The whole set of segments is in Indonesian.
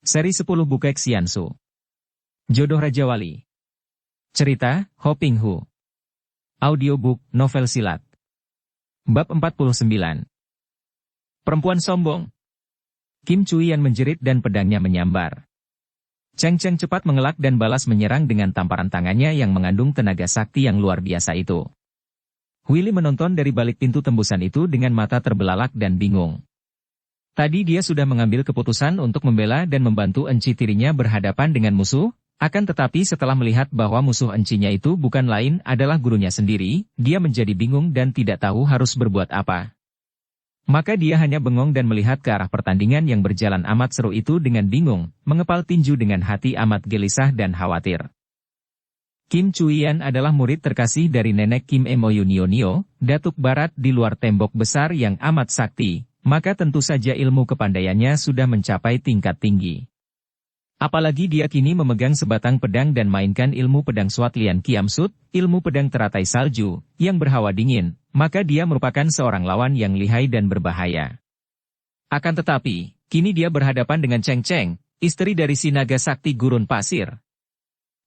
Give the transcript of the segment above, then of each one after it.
Seri 10 Bukek Xiansu. Jodoh Raja Wali. Cerita, Ho Ping Hu. Audiobook, novel silat. Bab 49. Perempuan sombong. Kim Cuiyan menjerit dan pedangnya menyambar. Cheng Cheng cepat mengelak dan balas menyerang dengan tamparan tangannya yang mengandung tenaga sakti yang luar biasa itu. Willy menonton dari balik pintu tembusan itu dengan mata terbelalak dan bingung. Tadi dia sudah mengambil keputusan untuk membela dan membantu enci tirinya berhadapan dengan musuh, akan tetapi setelah melihat bahwa musuh encinya itu bukan lain adalah gurunya sendiri, dia menjadi bingung dan tidak tahu harus berbuat apa. Maka dia hanya bengong dan melihat ke arah pertandingan yang berjalan amat seru itu dengan bingung, mengepal tinju dengan hati amat gelisah dan khawatir. Kim Cuiyan adalah murid terkasih dari nenek Kim Emoyunionio, Datuk Barat di luar tembok besar yang amat sakti. Maka tentu saja ilmu kepandaiannya sudah mencapai tingkat tinggi. Apalagi dia kini memegang sebatang pedang dan mainkan ilmu pedang Swat Lian Kiamsut, ilmu pedang teratai salju, yang berhawa dingin, maka dia merupakan seorang lawan yang lihai dan berbahaya. Akan tetapi, kini dia berhadapan dengan Cheng Cheng, istri dari si naga sakti gurun pasir.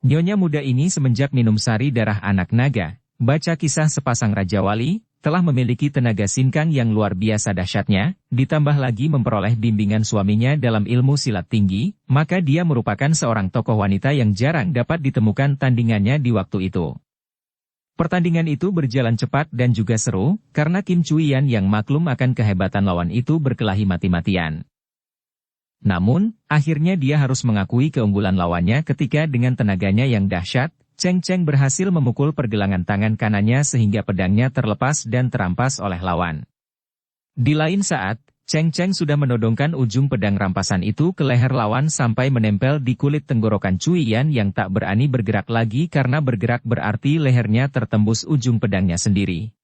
Nyonya muda ini semenjak minum sari darah anak naga, baca kisah sepasang Raja Wali, telah memiliki tenaga sinkang yang luar biasa dahsyatnya, ditambah lagi memperoleh bimbingan suaminya dalam ilmu silat tinggi, maka dia merupakan seorang tokoh wanita yang jarang dapat ditemukan tandingannya di waktu itu. Pertandingan itu berjalan cepat dan juga seru, karena Kim Cuiyan yang maklum akan kehebatan lawan itu berkelahi mati-matian. Namun, akhirnya dia harus mengakui keunggulan lawannya ketika dengan tenaganya yang dahsyat, Cheng Cheng berhasil memukul pergelangan tangan kanannya sehingga pedangnya terlepas dan terampas oleh lawan. Di lain saat, Cheng Cheng sudah menodongkan ujung pedang rampasan itu ke leher lawan sampai menempel di kulit tenggorokan Cuiyan yang tak berani bergerak lagi karena bergerak berarti lehernya tertembus ujung pedangnya sendiri.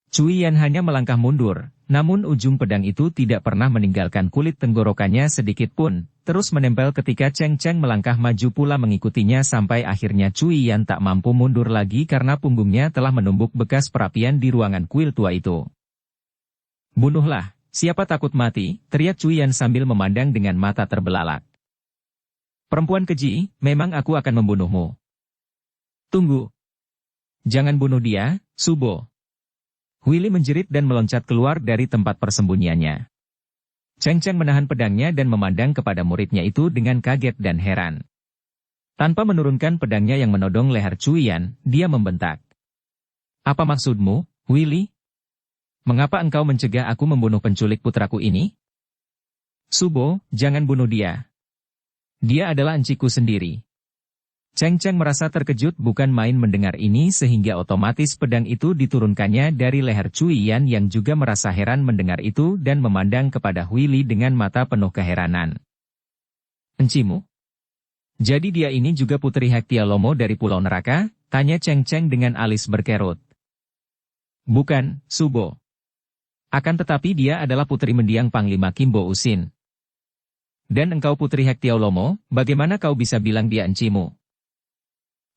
Cuiyan hanya melangkah mundur, namun ujung pedang itu tidak pernah meninggalkan kulit tenggorokannya sedikit pun, terus menempel ketika Cheng Cheng melangkah maju pula mengikutinya sampai akhirnya Cuiyan tak mampu mundur lagi karena punggungnya telah menumbuk bekas perapian di ruangan kuil tua itu. "Bunuhlah, siapa takut mati," teriak Cuiyan sambil memandang dengan mata terbelalak. "Perempuan keji, memang aku akan membunuhmu." "Tunggu. Jangan bunuh dia, Subo." Willy menjerit dan meloncat keluar dari tempat persembunyiannya. Cheng Cheng menahan pedangnya dan memandang kepada muridnya itu dengan kaget dan heran. Tanpa menurunkan pedangnya yang menodong leher Cuiyan, dia membentak. "Apa maksudmu, Willy? Mengapa engkau mencegah aku membunuh penculik putraku ini?" "Subo, jangan bunuh dia. Dia adalah enciku sendiri." Cheng Cheng merasa terkejut bukan main mendengar ini sehingga otomatis pedang itu diturunkannya dari leher Cuiyan yang juga merasa heran mendengar itu dan memandang kepada Willy dengan mata penuh keheranan. "Encimu? Jadi dia ini juga putri Hektialomo dari Pulau Neraka?" tanya Cheng Cheng dengan alis berkerut. "Bukan, Subo. Akan tetapi dia adalah putri mendiang Panglima Kimbo Usin." "Dan engkau putri Hektialomo, bagaimana kau bisa bilang dia encimu?"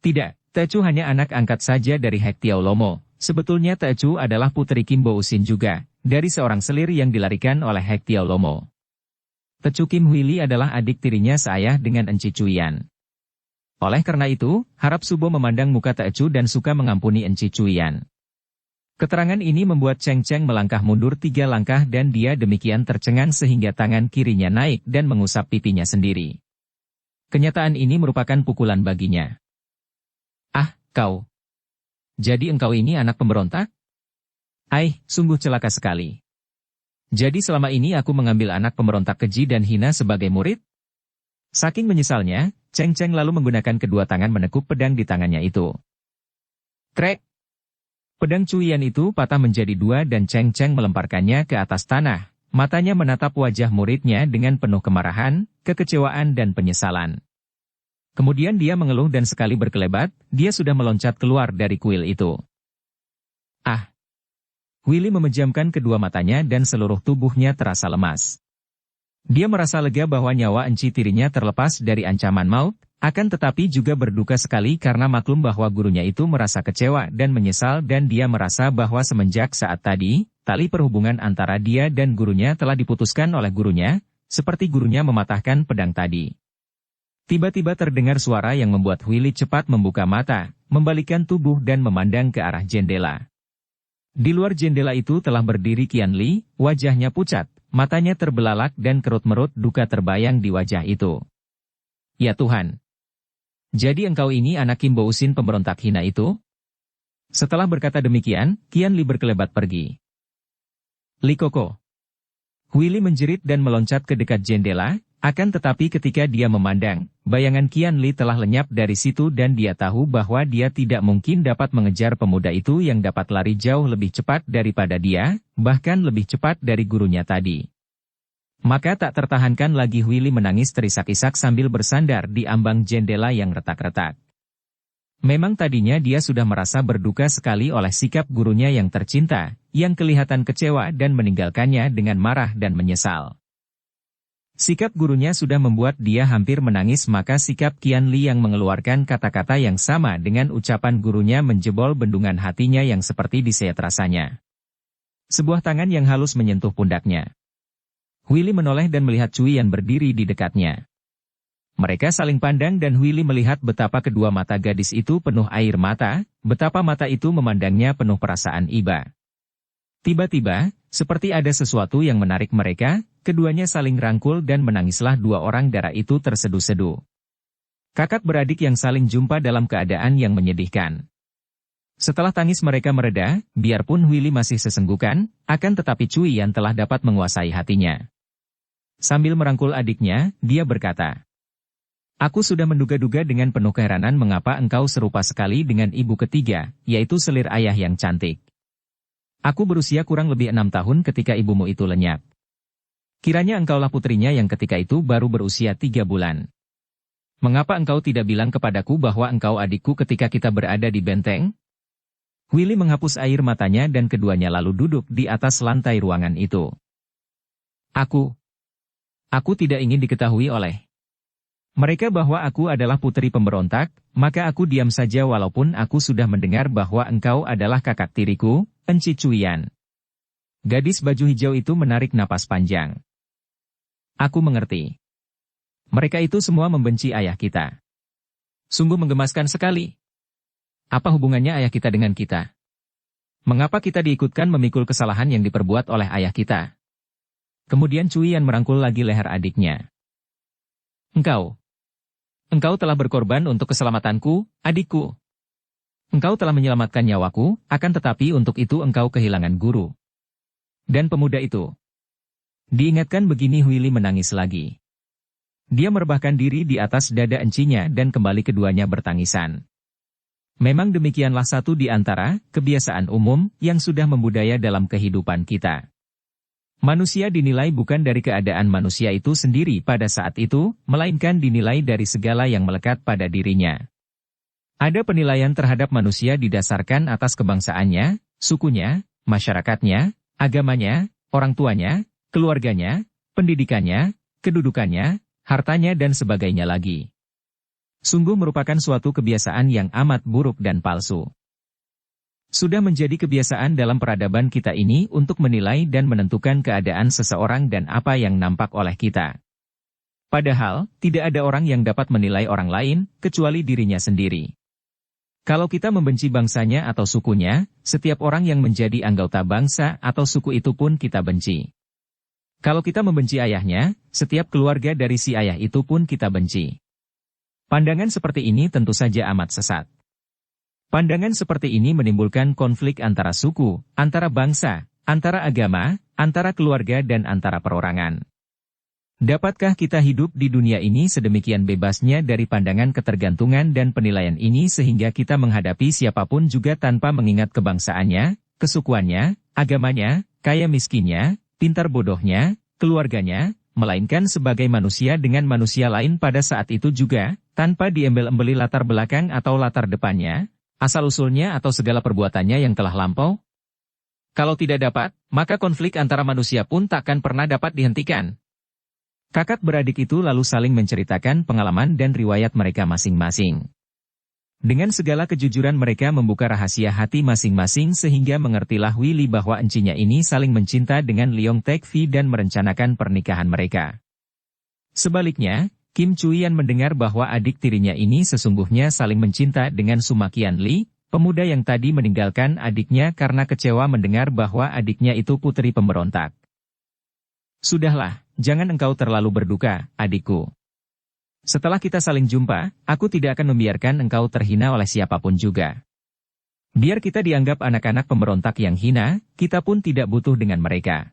"Tidak, Tecu hanya anak angkat saja dari Hektialomo. Sebetulnya Tecu adalah putri Kimbo Usin juga, dari seorang selir yang dilarikan oleh Hektialomo. Tecu Kim Willy adalah adik tirinya seayah dengan Enci Cuiyan. Oleh karena itu, harap Subo memandang muka Tecu dan suka mengampuni Enci Cuiyan." Keterangan ini membuat Cheng Cheng melangkah mundur 3 langkah dan dia demikian tercengang sehingga tangan kirinya naik dan mengusap pipinya sendiri. Kenyataan ini merupakan pukulan baginya. "Ah, kau. Jadi engkau ini anak pemberontak? Sungguh celaka sekali. Jadi selama ini aku mengambil anak pemberontak keji dan hina sebagai murid?" Saking menyesalnya, Cheng Cheng lalu menggunakan kedua tangan menekuk pedang di tangannya itu. Krek! Pedang Cuiyan itu patah menjadi 2 dan Cheng Cheng melemparkannya ke atas tanah. Matanya menatap wajah muridnya dengan penuh kemarahan, kekecewaan dan penyesalan. Kemudian dia mengeluh dan sekali berkelebat, dia sudah meloncat keluar dari kuil itu. "Ah!" Willy memejamkan kedua matanya dan seluruh tubuhnya terasa lemas. Dia merasa lega bahwa nyawa enci tirinya terlepas dari ancaman maut, akan tetapi juga berduka sekali karena maklum bahwa gurunya itu merasa kecewa dan menyesal dan dia merasa bahwa semenjak saat tadi, tali perhubungan antara dia dan gurunya telah diputuskan oleh gurunya, seperti gurunya mematahkan pedang tadi. Tiba-tiba terdengar suara yang membuat Willy cepat membuka mata, membalikkan tubuh dan memandang ke arah jendela. Di luar jendela itu telah berdiri Qian Li, wajahnya pucat, matanya terbelalak dan kerut-merut duka terbayang di wajah itu. Ya Tuhan! Jadi engkau ini anak Kim Bo Usin pemberontak hina itu? Setelah berkata demikian, Qian Li berkelebat pergi. Li Koko. Willy menjerit dan meloncat ke dekat jendela, akan tetapi ketika dia memandang, bayangan Qian Li telah lenyap dari situ dan dia tahu bahwa dia tidak mungkin dapat mengejar pemuda itu yang dapat lari jauh lebih cepat daripada dia, bahkan lebih cepat dari gurunya tadi. Maka tak tertahankan lagi Willy menangis terisak-isak sambil bersandar di ambang jendela yang retak-retak. Memang tadinya dia sudah merasa berduka sekali oleh sikap gurunya yang tercinta, yang kelihatan kecewa dan meninggalkannya dengan marah dan menyesal. Sikap gurunya sudah membuat dia hampir menangis, maka sikap Qian Li yang mengeluarkan kata-kata yang sama dengan ucapan gurunya menjebol bendungan hatinya yang seperti disayat rasanya. Sebuah tangan yang halus menyentuh pundaknya. Willy menoleh dan melihat Cuian berdiri di dekatnya. Mereka saling pandang dan Willy melihat betapa kedua mata gadis itu penuh air mata, betapa mata itu memandangnya penuh perasaan iba. Tiba-tiba, seperti ada sesuatu yang menarik mereka, keduanya saling rangkul dan menangislah dua orang darah itu terseduh-seduh. Kakak beradik yang saling jumpa dalam keadaan yang menyedihkan. Setelah tangis mereka mereda, biarpun Willy masih sesenggukan, akan tetapi Cuian telah dapat menguasai hatinya. Sambil merangkul adiknya, dia berkata, "Aku sudah menduga-duga dengan penuh keheranan mengapa engkau serupa sekali dengan ibu ketiga, yaitu selir ayah yang cantik. Aku berusia kurang lebih 6 tahun ketika ibumu itu lenyap. Kiranya engkaulah putrinya yang ketika itu baru berusia 3 bulan. Mengapa engkau tidak bilang kepadaku bahwa engkau adikku ketika kita berada di benteng?" Willy menghapus air matanya dan keduanya lalu duduk di atas lantai ruangan itu. Aku tidak ingin diketahui oleh mereka bahwa aku adalah putri pemberontak, maka aku diam saja walaupun aku sudah mendengar bahwa engkau adalah kakak tiriku, Enci Cuian. Gadis baju hijau itu menarik napas panjang. Aku mengerti. Mereka itu semua membenci ayah kita. Sungguh menggemaskan sekali. Apa hubungannya ayah kita dengan kita? Mengapa kita diikutkan memikul kesalahan yang diperbuat oleh ayah kita? Kemudian Cuian merangkul lagi leher adiknya. Engkau telah berkorban untuk keselamatanku, adikku. Engkau telah menyelamatkan nyawaku, akan tetapi untuk itu engkau kehilangan guru. Dan pemuda itu. Diingatkan begini Willy menangis lagi. Dia merebahkan diri di atas dada encinya dan kembali keduanya bertangisan. Memang demikianlah satu di antara kebiasaan umum yang sudah membudaya dalam kehidupan kita. Manusia dinilai bukan dari keadaan manusia itu sendiri pada saat itu, melainkan dinilai dari segala yang melekat pada dirinya. Ada penilaian terhadap manusia didasarkan atas kebangsaannya, sukunya, masyarakatnya, agamanya, orang tuanya, keluarganya, pendidikannya, kedudukannya, hartanya dan sebagainya lagi. Sungguh merupakan suatu kebiasaan yang amat buruk dan palsu. Sudah menjadi kebiasaan dalam peradaban kita ini untuk menilai dan menentukan keadaan seseorang dan apa yang nampak oleh kita. Padahal, tidak ada orang yang dapat menilai orang lain, kecuali dirinya sendiri. Kalau kita membenci bangsanya atau sukunya, setiap orang yang menjadi anggota bangsa atau suku itu pun kita benci. Kalau kita membenci ayahnya, setiap keluarga dari si ayah itu pun kita benci. Pandangan seperti ini tentu saja amat sesat. Pandangan seperti ini menimbulkan konflik antara suku, antara bangsa, antara agama, antara keluarga dan antara perorangan. Dapatkah kita hidup di dunia ini sedemikian bebasnya dari pandangan ketergantungan dan penilaian ini sehingga kita menghadapi siapapun juga tanpa mengingat kebangsaannya, kesukuannya, agamanya, kaya miskinnya, pintar bodohnya, keluarganya, melainkan sebagai manusia dengan manusia lain pada saat itu juga, tanpa diembel-embeli latar belakang atau latar depannya, asal-usulnya atau segala perbuatannya yang telah lampau? Kalau tidak dapat, maka konflik antara manusia pun takkan pernah dapat dihentikan. Kakak beradik itu lalu saling menceritakan pengalaman dan riwayat mereka masing-masing. Dengan segala kejujuran mereka membuka rahasia hati masing-masing sehingga mengertilah Willy bahwa encinya ini saling mencinta dengan Leong Taekvi dan merencanakan pernikahan mereka. Sebaliknya, Kim Chuyan mendengar bahwa adik tirinya ini sesungguhnya saling mencinta dengan Sumakian Li, pemuda yang tadi meninggalkan adiknya karena kecewa mendengar bahwa adiknya itu putri pemberontak. Sudahlah, jangan engkau terlalu berduka, adikku. Setelah kita saling jumpa, aku tidak akan membiarkan engkau terhina oleh siapapun juga. Biar kita dianggap anak-anak pemberontak yang hina, kita pun tidak butuh dengan mereka.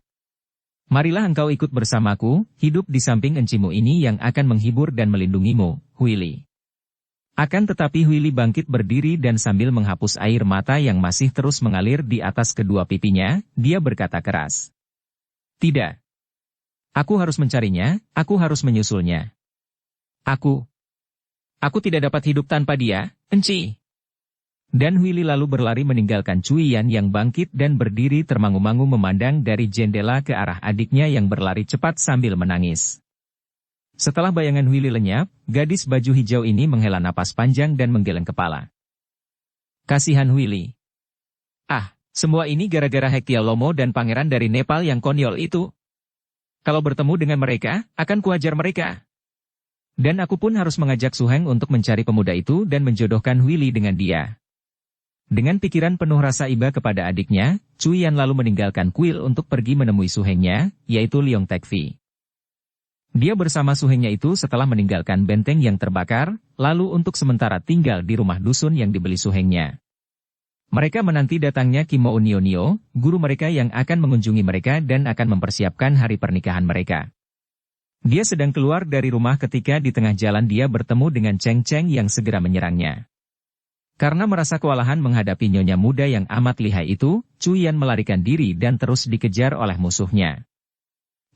Marilah engkau ikut bersamaku, hidup di samping encimu ini yang akan menghibur dan melindungimu, Huili. Akan tetapi Huili bangkit berdiri dan sambil menghapus air mata yang masih terus mengalir di atas kedua pipinya, dia berkata keras. Tidak. Aku harus mencarinya, aku harus menyusulnya. Aku tidak dapat hidup tanpa dia, Enci. Dan Huili lalu berlari meninggalkan Cuiyan yang bangkit dan berdiri termangu-mangu memandang dari jendela ke arah adiknya yang berlari cepat sambil menangis. Setelah bayangan Huili lenyap, gadis baju hijau ini menghela napas panjang dan menggeleng kepala. Kasihan Huili. Ah, semua ini gara-gara Hektialomo dan pangeran dari Nepal yang konyol itu. Kalau bertemu dengan mereka, akan kuajar mereka. Dan aku pun harus mengajak Suheng untuk mencari pemuda itu dan menjodohkan Huili dengan dia. Dengan pikiran penuh rasa iba kepada adiknya, Cuiyan lalu meninggalkan kuil untuk pergi menemui suhengnya, yaitu Leong Tekfi. Dia bersama suhengnya itu setelah meninggalkan benteng yang terbakar, lalu untuk sementara tinggal di rumah dusun yang dibeli suhengnya. Mereka menanti datangnya Kim Mounionio, guru mereka yang akan mengunjungi mereka dan akan mempersiapkan hari pernikahan mereka. Dia sedang keluar dari rumah ketika di tengah jalan dia bertemu dengan Cheng Cheng yang segera menyerangnya. Karena merasa kewalahan menghadapi nyonya muda yang amat lihai itu, Cuiyan melarikan diri dan terus dikejar oleh musuhnya.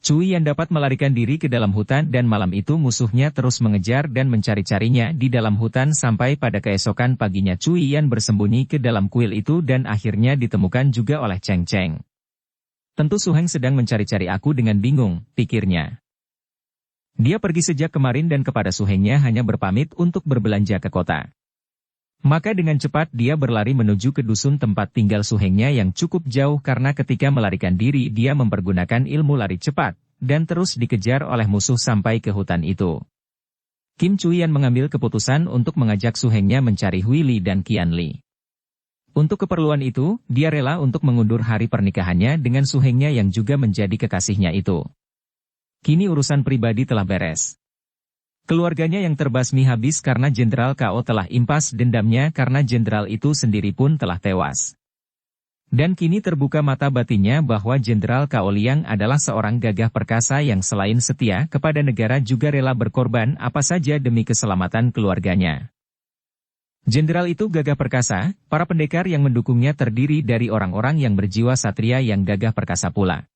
Cuiyan dapat melarikan diri ke dalam hutan dan malam itu musuhnya terus mengejar dan mencari-carinya di dalam hutan sampai pada keesokan paginya Cuiyan bersembunyi ke dalam kuil itu dan akhirnya ditemukan juga oleh Cheng Cheng. Tentu Suheng sedang mencari-cari aku dengan bingung, pikirnya. Dia pergi sejak kemarin dan kepada suhengnya hanya berpamit untuk berbelanja ke kota. Maka dengan cepat dia berlari menuju ke dusun tempat tinggal suhengnya yang cukup jauh karena ketika melarikan diri dia mempergunakan ilmu lari cepat, dan terus dikejar oleh musuh sampai ke hutan itu. Kim Chuyan mengambil keputusan untuk mengajak suhengnya mencari Huili dan Qianli. Untuk keperluan itu, dia rela untuk mengundur hari pernikahannya dengan suhengnya yang juga menjadi kekasihnya itu. Kini urusan pribadi telah beres. Keluarganya yang terbasmi habis karena Jenderal Kao telah impas dendamnya karena jenderal itu sendiri pun telah tewas. Dan kini terbuka mata batinnya bahwa Jenderal Kao Liang adalah seorang gagah perkasa yang selain setia kepada negara juga rela berkorban apa saja demi keselamatan keluarganya. Jenderal itu gagah perkasa, para pendekar yang mendukungnya terdiri dari orang-orang yang berjiwa satria yang gagah perkasa pula.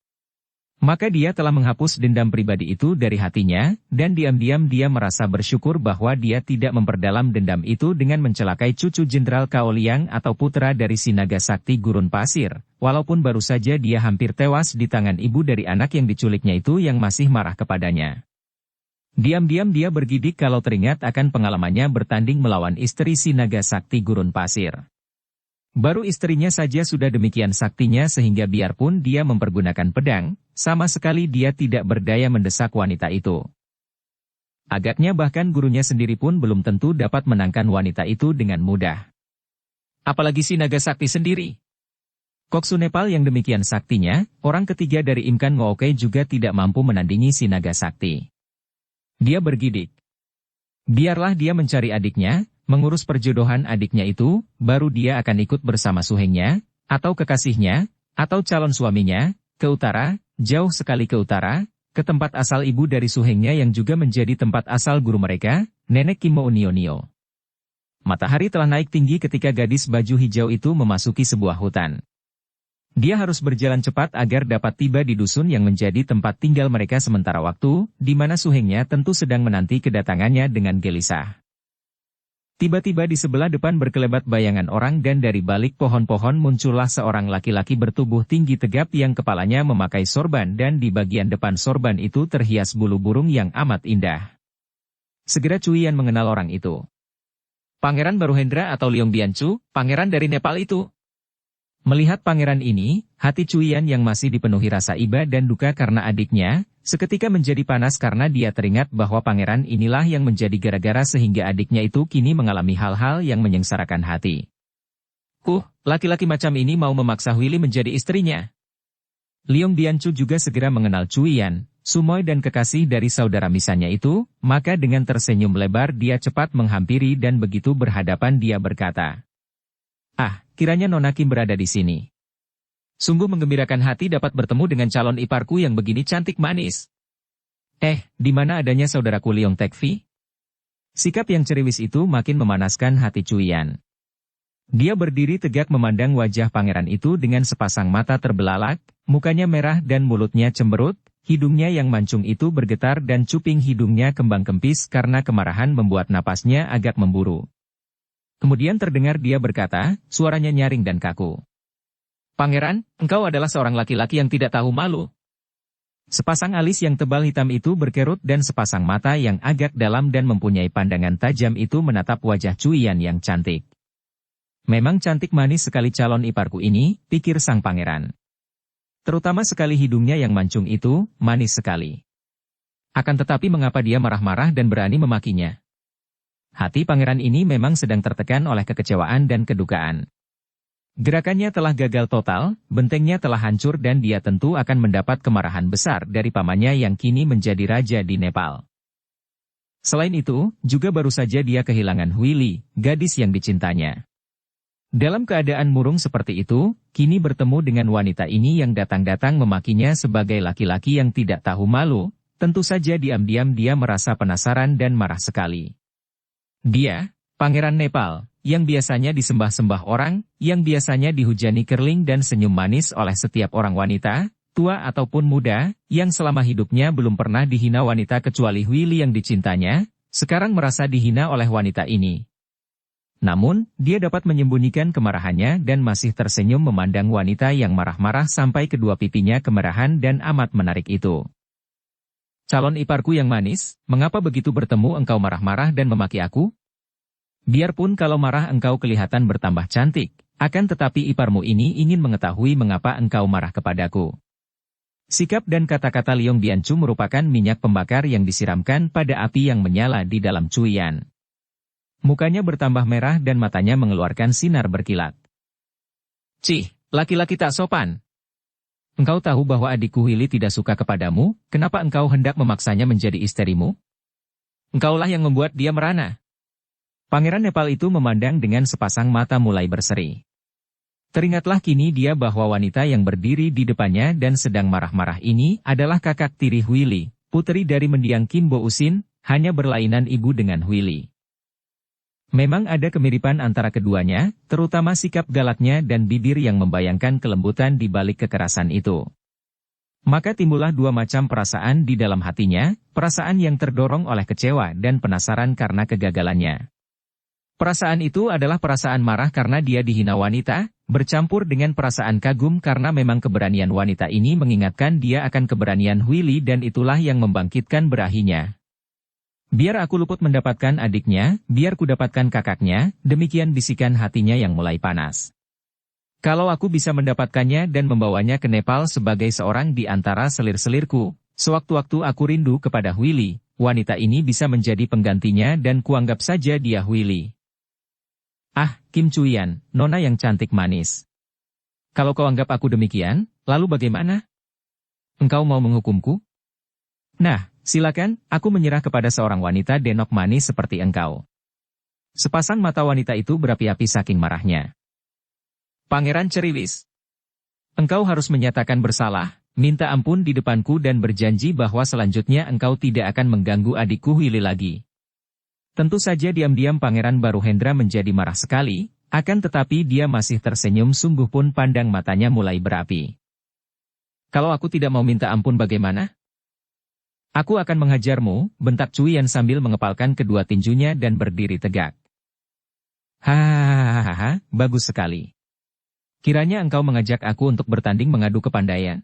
Maka dia telah menghapus dendam pribadi itu dari hatinya, dan diam-diam dia merasa bersyukur bahwa dia tidak memperdalam dendam itu dengan mencelakai cucu Jenderal Kao Liang atau putra dari si naga sakti gurun pasir, walaupun baru saja dia hampir tewas di tangan ibu dari anak yang diculiknya itu yang masih marah kepadanya. Diam-diam dia bergidik kalau teringat akan pengalamannya bertanding melawan istri si naga sakti gurun pasir. Baru istrinya saja sudah demikian saktinya sehingga biarpun dia mempergunakan pedang, sama sekali dia tidak berdaya mendesak wanita itu. Agaknya bahkan gurunya sendiri pun belum tentu dapat menangkan wanita itu dengan mudah. Apalagi si naga sakti sendiri. Koksu Nepal yang demikian saktinya, orang ketiga dari Imkan Ngooke juga tidak mampu menandingi si naga sakti. Dia bergidik. Biarlah dia mencari adiknya, mengurus perjodohan adiknya itu, baru dia akan ikut bersama suhengnya, atau kekasihnya, atau calon suaminya, ke utara, jauh sekali ke utara, ke tempat asal ibu dari suhengnya yang juga menjadi tempat asal guru mereka, Nenek Kim Mounionio. Matahari telah naik tinggi ketika gadis baju hijau itu memasuki sebuah hutan. Dia harus berjalan cepat agar dapat tiba di dusun yang menjadi tempat tinggal mereka sementara waktu, di mana suhengnya tentu sedang menanti kedatangannya dengan gelisah. Tiba-tiba di sebelah depan berkelebat bayangan orang dan dari balik pohon-pohon muncullah seorang laki-laki bertubuh tinggi tegap yang kepalanya memakai sorban dan di bagian depan sorban itu terhias bulu burung yang amat indah. Segera Cuiyan mengenal orang itu. Pangeran Baruhendra atau Leong Bianchu, pangeran dari Nepal itu. Melihat pangeran ini, hati Cuiyan yang masih dipenuhi rasa iba dan duka karena adiknya, seketika menjadi panas karena dia teringat bahwa pangeran inilah yang menjadi gara-gara sehingga adiknya itu kini mengalami hal-hal yang menyengsarakan hati. Laki-laki macam ini mau memaksa Willy menjadi istrinya. Liong Bianchu juga segera mengenal Cuiyan, Sumoy dan kekasih dari saudara misannya itu, maka dengan tersenyum lebar dia cepat menghampiri dan begitu berhadapan dia berkata, kiranya Nona Kim berada di sini. Sungguh menggembirakan hati dapat bertemu dengan calon iparku yang begini cantik manis. Di mana adanya saudaraku Liong Tekvi? Sikap yang ceriwis itu makin memanaskan hati Cuiyan. Dia berdiri tegak memandang wajah pangeran itu dengan sepasang mata terbelalak, mukanya merah dan mulutnya cemberut, hidungnya yang mancung itu bergetar dan cuping hidungnya kembang kempis karena kemarahan membuat napasnya agak memburu. Kemudian terdengar dia berkata, suaranya nyaring dan kaku. Pangeran, engkau adalah seorang laki-laki yang tidak tahu malu. Sepasang alis yang tebal hitam itu berkerut dan sepasang mata yang agak dalam dan mempunyai pandangan tajam itu menatap wajah Cuiyan yang cantik. Memang cantik manis sekali calon iparku ini, pikir sang pangeran. Terutama sekali hidungnya yang mancung itu, manis sekali. Akan tetapi mengapa dia marah-marah dan berani memakinya? Hati pangeran ini memang sedang tertekan oleh kekecewaan dan kedukaan. Gerakannya telah gagal total, bentengnya telah hancur dan dia tentu akan mendapat kemarahan besar dari pamannya yang kini menjadi raja di Nepal. Selain itu, juga baru saja dia kehilangan Willy, gadis yang dicintanya. Dalam keadaan murung seperti itu, kini bertemu dengan wanita ini yang datang-datang memakinya sebagai laki-laki yang tidak tahu malu, tentu saja diam-diam dia merasa penasaran dan marah sekali. Dia, Pangeran Nepal, yang biasanya disembah-sembah orang, yang biasanya dihujani kerling dan senyum manis oleh setiap orang wanita, tua ataupun muda, yang selama hidupnya belum pernah dihina wanita kecuali Willy yang dicintanya, sekarang merasa dihina oleh wanita ini. Namun, dia dapat menyembunyikan kemarahannya dan masih tersenyum memandang wanita yang marah-marah sampai kedua pipinya kemerahan dan amat menarik itu. Calon iparku yang manis, mengapa begitu bertemu engkau marah-marah dan memaki aku? Biarpun kalau marah engkau kelihatan bertambah cantik, akan tetapi iparmu ini ingin mengetahui mengapa engkau marah kepadaku. Sikap dan kata-kata Liong Bianchu merupakan minyak pembakar yang disiramkan pada api yang menyala di dalam Cuiyan. Mukanya bertambah merah dan matanya mengeluarkan sinar berkilat. Laki-laki tak sopan. Engkau tahu bahwa adikku Willy tidak suka kepadamu, kenapa engkau hendak memaksanya menjadi istrimu? Engkaulah yang membuat dia merana. Pangeran Nepal itu memandang dengan sepasang mata mulai berseri. Teringatlah kini dia bahwa wanita yang berdiri di depannya dan sedang marah-marah ini adalah kakak tiri Willy, putri dari mendiang Kim Bo Usin, hanya berlainan ibu dengan Willy. Memang ada kemiripan antara keduanya, terutama sikap galaknya dan bibir yang membayangkan kelembutan di balik kekerasan itu. Maka timbullah dua macam perasaan di dalam hatinya, perasaan yang terdorong oleh kecewa dan penasaran karena kegagalannya. Perasaan itu adalah perasaan marah karena dia dihina wanita, bercampur dengan perasaan kagum karena memang keberanian wanita ini mengingatkan dia akan keberanian Willy dan itulah yang membangkitkan berahinya. Biar aku luput mendapatkan adiknya, biar ku dapatkan kakaknya, demikian bisikan hatinya yang mulai panas. Kalau aku bisa mendapatkannya dan membawanya ke Nepal sebagai seorang di antara selir-selirku, sewaktu-waktu aku rindu kepada Willy, wanita ini bisa menjadi penggantinya dan kuanggap saja dia Willy. Kim Cuiyan, nona yang cantik manis. Kalau kau anggap aku demikian, lalu bagaimana? Engkau mau menghukumku? Nah, silakan, aku menyerah kepada seorang wanita denok manis seperti engkau. Sepasang mata wanita itu berapi-api saking marahnya. Pangeran ceriwis. Engkau harus menyatakan bersalah, minta ampun di depanku dan berjanji bahwa selanjutnya engkau tidak akan mengganggu adikku Willy lagi. Tentu saja diam-diam Pangeran Baruhendra menjadi marah sekali, akan tetapi dia masih tersenyum sungguh pun pandang matanya mulai berapi. Kalau aku tidak mau minta ampun bagaimana? Aku akan menghajarmu, bentak Cuiyan sambil mengepalkan kedua tinjunya dan berdiri tegak. Hahaha, bagus sekali. Kiranya engkau mengajak aku untuk bertanding mengadu kepandaian.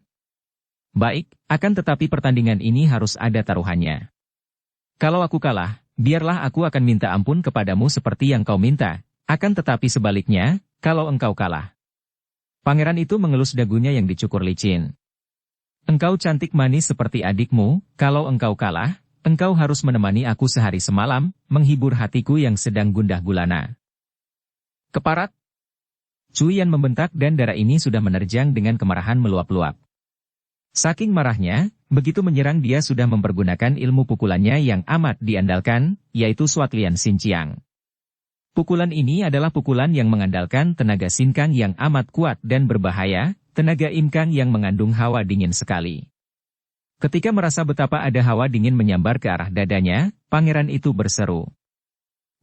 Baik, akan tetapi pertandingan ini harus ada taruhannya. Kalau aku kalah, biarlah aku akan minta ampun kepadamu seperti yang kau minta, akan tetapi sebaliknya, kalau engkau kalah. Pangeran itu mengelus dagunya yang dicukur licin. Engkau cantik manis seperti adikmu, kalau engkau kalah, engkau harus menemani aku sehari semalam, menghibur hatiku yang sedang gundah gulana. Keparat! Cuiyan membentak dan darah ini sudah menerjang dengan kemarahan meluap-luap. Saking marahnya, begitu menyerang dia sudah mempergunakan ilmu pukulannya yang amat diandalkan, yaitu Suatlian Xinjiang. Pukulan ini adalah pukulan yang mengandalkan tenaga sinkang yang amat kuat dan berbahaya, tenaga imkang yang mengandung hawa dingin sekali. Ketika merasa betapa ada hawa dingin menyambar ke arah dadanya, pangeran itu berseru.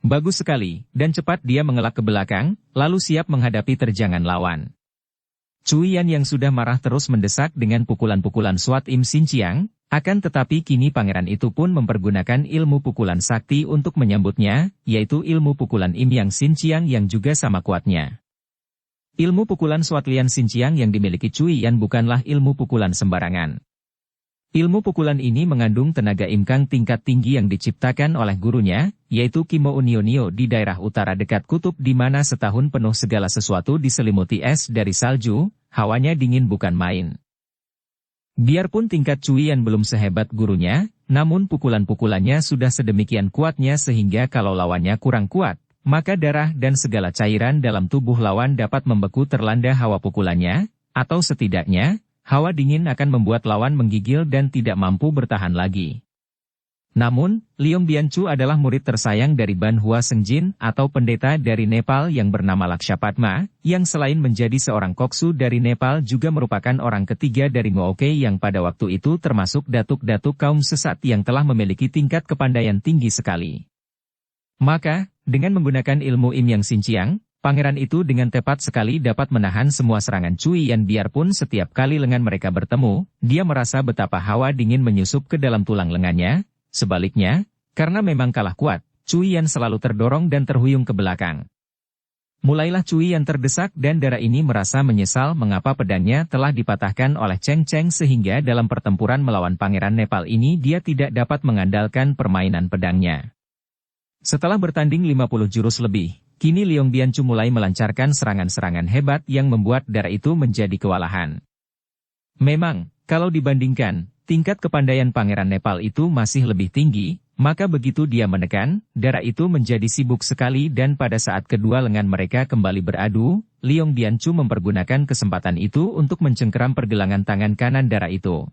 Bagus sekali, dan cepat dia mengelak ke belakang, lalu siap menghadapi terjangan lawan. Cuiyan yang sudah marah terus mendesak dengan pukulan-pukulan Suat Im Xinjiang, akan tetapi kini pangeran itu pun mempergunakan ilmu pukulan sakti untuk menyambutnya, yaitu ilmu pukulan Im Yang Xinjiang yang juga sama kuatnya. Ilmu pukulan Suatlian Xinjiang yang dimiliki Cuiyan bukanlah ilmu pukulan sembarangan. Ilmu pukulan ini mengandung tenaga imkang tingkat tinggi yang diciptakan oleh gurunya, yaitu Kimo Unionio di daerah utara dekat kutub di mana setahun penuh segala sesuatu diselimuti es dari salju, hawanya dingin bukan main. Biarpun tingkat Cuiyan belum sehebat gurunya, namun pukulan-pukulannya sudah sedemikian kuatnya sehingga kalau lawannya kurang kuat, maka darah dan segala cairan dalam tubuh lawan dapat membeku terlanda hawa pukulannya, atau setidaknya, hawa dingin akan membuat lawan menggigil dan tidak mampu bertahan lagi. Namun, Liong Bianchu adalah murid tersayang dari Ban Hua Sengjin atau pendeta dari Nepal yang bernama Lakshapatma, yang selain menjadi seorang koksu dari Nepal juga merupakan orang ketiga dari Ngooke yang pada waktu itu termasuk datuk-datuk kaum sesat yang telah memiliki tingkat kepandaian tinggi sekali. Maka, dengan menggunakan ilmu Im Yang Xinjiang, pangeran itu dengan tepat sekali dapat menahan semua serangan Cuiyan biarpun setiap kali lengan mereka bertemu, dia merasa betapa hawa dingin menyusup ke dalam tulang lengannya. Sebaliknya, karena memang kalah kuat, Cuiyan selalu terdorong dan terhuyung ke belakang. Mulailah Cuiyan terdesak dan darah ini merasa menyesal mengapa pedangnya telah dipatahkan oleh Cheng Cheng sehingga dalam pertempuran melawan pangeran Nepal ini dia tidak dapat mengandalkan permainan pedangnya. Setelah bertanding 50 jurus lebih, kini Liong Bianchu mulai melancarkan serangan-serangan hebat yang membuat darah itu menjadi kewalahan. Memang, kalau dibandingkan, tingkat kepandaian pangeran Nepal itu masih lebih tinggi, maka begitu dia menekan, darah itu menjadi sibuk sekali dan pada saat kedua lengan mereka kembali beradu, Liong Bianchu mempergunakan kesempatan itu untuk mencengkeram pergelangan tangan kanan darah itu.